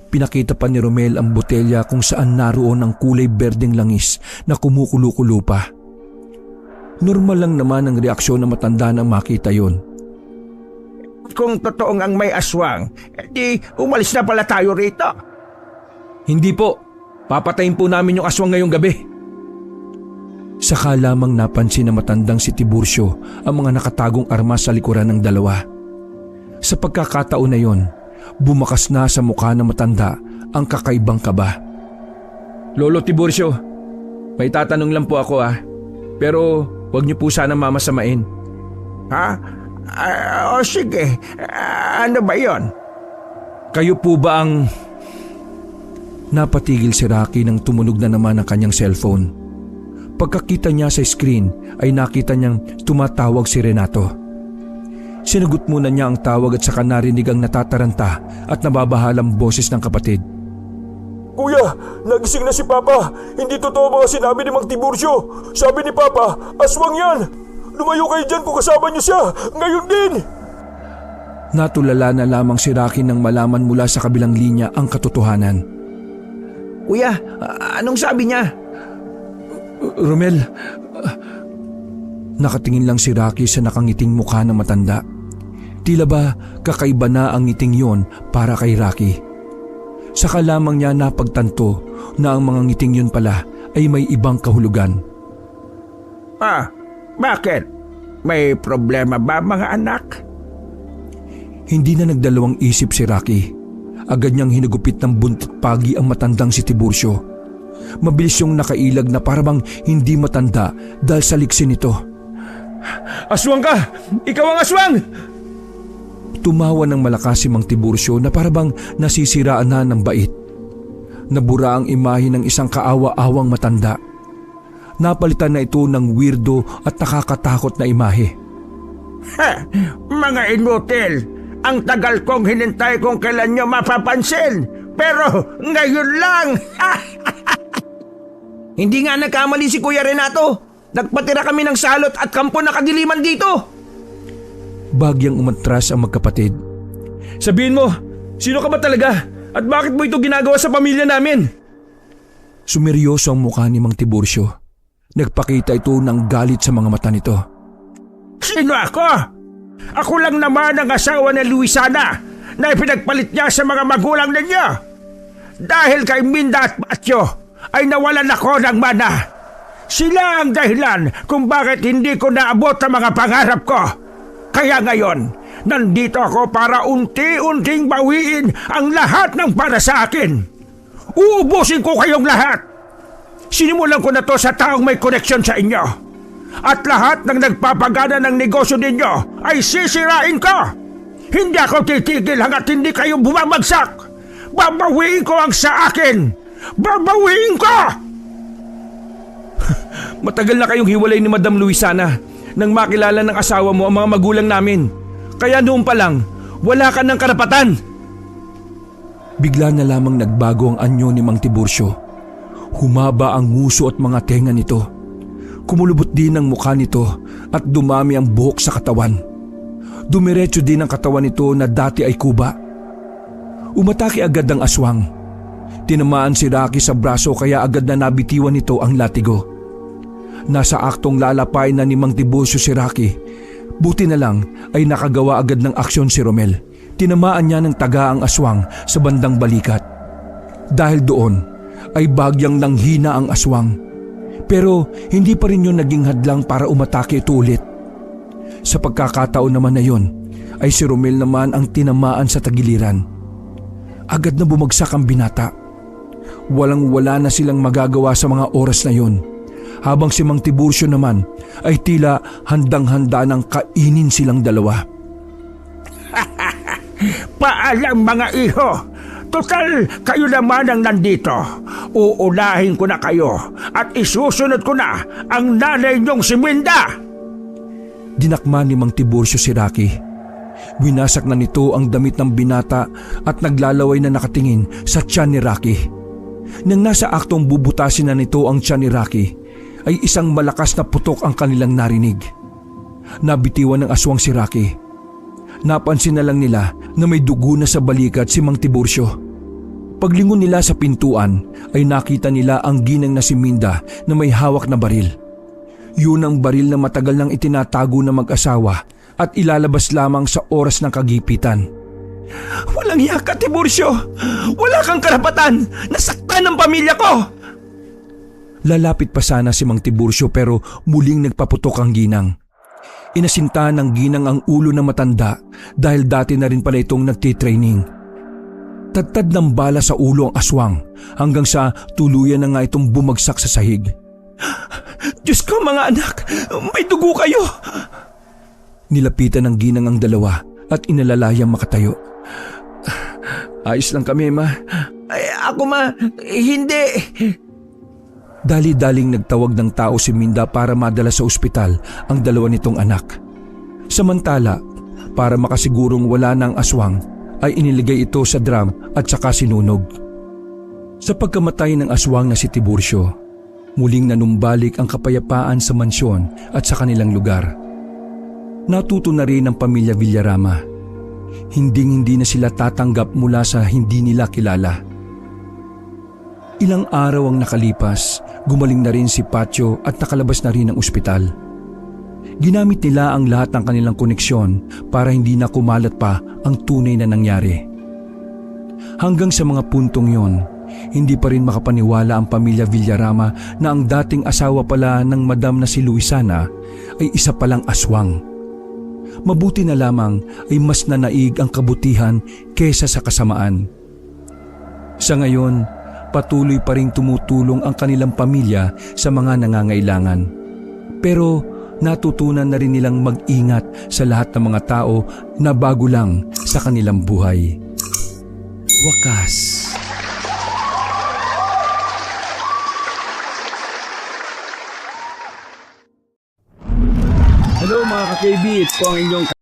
Pinakita pa ni Romel ang botelya kung saan naroon ang kulay berdeng langis na kumukulo-kulo pa. Normal lang naman ang reaksyon ng matanda nang makita yon. Kung totoong ang may aswang, di umalis na pala tayo rito. Hindi po. Papatayin po namin yung aswang ngayong gabi. Saka lamang napansin na matandang si Tiburcio ang mga nakatagong armas sa likuran ng dalawa. Sa pagkakataon na yon, bumakas na sa mukha ng matanda ang kakaibang kaba. Lolo Tiburcio, may tatanong lang po ako Pero huwag niyo po sana mamasamain. Ha? Sige. Ano ba yon? Kayo po ba ang... Napatigil si Rocky nang tumunog na naman ang kanyang cellphone. Pagkakita niya sa screen ay nakita niyang tumatawag si Renato. Sinagot muna niya ang tawag at saka narinig ang natataranta at nababahalang boses ng kapatid. Kuya, nagising na si Papa. Hindi totoo mga sinabi ni Mang Tiburcio. Sabi ni Papa, aswang yan. Lumayo kayo dyan kung kasama niyo siya! Ngayon din! Natulala na lamang si Rocky nang malaman mula sa kabilang linya ang katotohanan. Kuya, anong sabi niya? Romel, nakatingin lang si Rocky sa nakangiting mukha ng matanda. Tila ba kakaiba na ang ngiting yon para kay Rocky. Saka lamang niya napagtanto na ang mga ngiting yun pala ay may ibang kahulugan. Bakit? May problema ba mga anak? Hindi na nagdalawang isip si Rocky. Agad niyang hinagupit ng buntot pagi ang matandang si Tiburcio. Mabilis yung nakailag na parabang hindi matanda dahil sa liksin nito. Aswang ka! Ikaw ang aswang! Tumawa ng malakas si Mang Tiburcio na parabang nasisiraan na ng bait. Nabura ang imahe ng isang kaawa-awang matanda. Napalitan na ito ng weirdo at nakakatakot na imahe. Mga inutil! Ang tagal kong hinintay kung kailan nyo mapapansin! Pero ngayon lang! Hindi nga nagkamali si Kuya Renato. Nagpatira kami ng salot at kampo na kadiliman dito. Bagyang umatras ang magkapatid. Sabihin mo, sino ka ba talaga? At bakit mo ito ginagawa sa pamilya namin? Sumeryoso ang mukha ni Mang Tiburcio. Nagpakita ito ng galit sa mga mata nito. Sino ako? Ako lang naman ang asawa ni Luisana na ipinagpalit niya sa mga magulang ninyo. Dahil kay Minda at Matyo ay nawalan ako ng mana. Sila ang dahilan kung bakit hindi ko naabot ang mga pangarap ko. Kaya ngayon, nandito ako para unti-unting bawiin ang lahat ng para sa akin. Uubusin ko kayong lahat. Sinimulan ko na to sa taong may koneksyon sa inyo. At lahat ng nagpapagana ng negosyo ninyo ay sisirain ko. Hindi ako titigil hanggat hindi kayo bumabagsak. Babawiin ko ang sa akin. Babawiin ko! Matagal na kayong hiwalay ni Madam Luisana nang makilala ng asawa mo ang mga magulang namin. Kaya noon pa lang, wala ka ng karapatan. Bigla na lamang nagbago ang anyo ni Mang Tiburcio. Humaba ang nguso at mga tenga nito. Kumulubot din ang mukha nito at dumami ang buhok sa katawan. Dumiretso din ang katawan nito na dati ay kuba. Umatake agad ang aswang. Tinamaan si Rocky sa braso kaya agad na nabitiwan nito ang latigo. Nasa aktong lalapay na ni Mang Tiburcio si Rocky. Buti na lang ay nakagawa agad ng aksyon si Romel. Tinamaan niya ng taga ang aswang sa bandang balikat. Dahil doon ay bagyang nanghina ang aswang. Pero hindi pa rin yun naging hadlang para umatake ito ulit. Sa pagkakataon naman na yun, ay si Romel naman ang tinamaan sa tagiliran. Agad na bumagsak ang binata. Walang-wala na silang magagawa sa mga oras na yun. Habang si Mang Tiburcio naman ay tila handang-handa ng kainin silang dalawa. Paalam mga iho! Total, kayo naman ang nandito. Uunahin ko na kayo at isusunod ko na ang nanay niyong si Minda. Dinakma ni Mang Tiburcio si Rocky. Winasak na nito ang damit ng binata at naglalaway na nakatingin sa tiyan ni Rocky. Nang nasa aktong bubutasin na nito ang tiyan ni Rocky, ay isang malakas na putok ang kanilang narinig. Nabitiwan ng aswang si Rocky. Napansin na lang nila na may dugo na sa balikat si Mang Tiburcio. Paglingon nila sa pintuan ay nakita nila ang ginang na si Minda na may hawak na baril. Yun ang baril na matagal nang itinatago ng mag-asawa at ilalabas lamang sa oras ng kagipitan. Walang iya ka, Tiburcio! Wala kang karapatan! Nasaktan ang pamilya ko! Lalapit pa sana si Mang Tiburcio pero muling nagpaputok ang ginang. Inasinta ng ginang ang ulo ng matanda dahil dati na rin pala itong nagtitraining. Tadtad ng bala sa ulo ang aswang hanggang sa tuluyan na nga itong bumagsak sa sahig. Diyos ko mga anak, may dugo kayo! Nilapitan ng ginang ang dalawa at inalalayang makatayo. Ayos lang kami, ma. Ay, ako ma, hindi. Dali-daling nagtawag ng tao si Minda para madala sa ospital ang dalawa nitong anak. Samantala, para makasigurong wala ng aswang, ay iniligay ito sa drum at saka sinunog. Sa pagkamatay ng aswang na si Tiburcio, muling nanumbalik ang kapayapaan sa mansyon at sa kanilang lugar. Natuto na rin ang pamilya Villarama. Hinding-hindi na sila tatanggap mula sa hindi nila kilala. Ilang araw ang nakalipas, gumaling na rin si Patio at nakalabas na rin ng ospital. Ginamit nila ang lahat ng kanilang koneksyon para hindi na kumalat pa ang tunay na nangyari. Hanggang sa mga puntong yon, hindi pa rin makapaniwala ang pamilya Villarama na ang dating asawa pala ng madam na si Luisana ay isa palang aswang. Mabuti na lamang ay mas nanaig ang kabutihan kesa sa kasamaan. Sa ngayon, patuloy pa ring tumutulong ang kanilang pamilya sa mga nangangailangan. Pero natutunan na rin nilang mag-ingat sa lahat ng mga tao na bago lang sa kanilang buhay. Wakas. Hello mga ka-KB, ito po ang inyong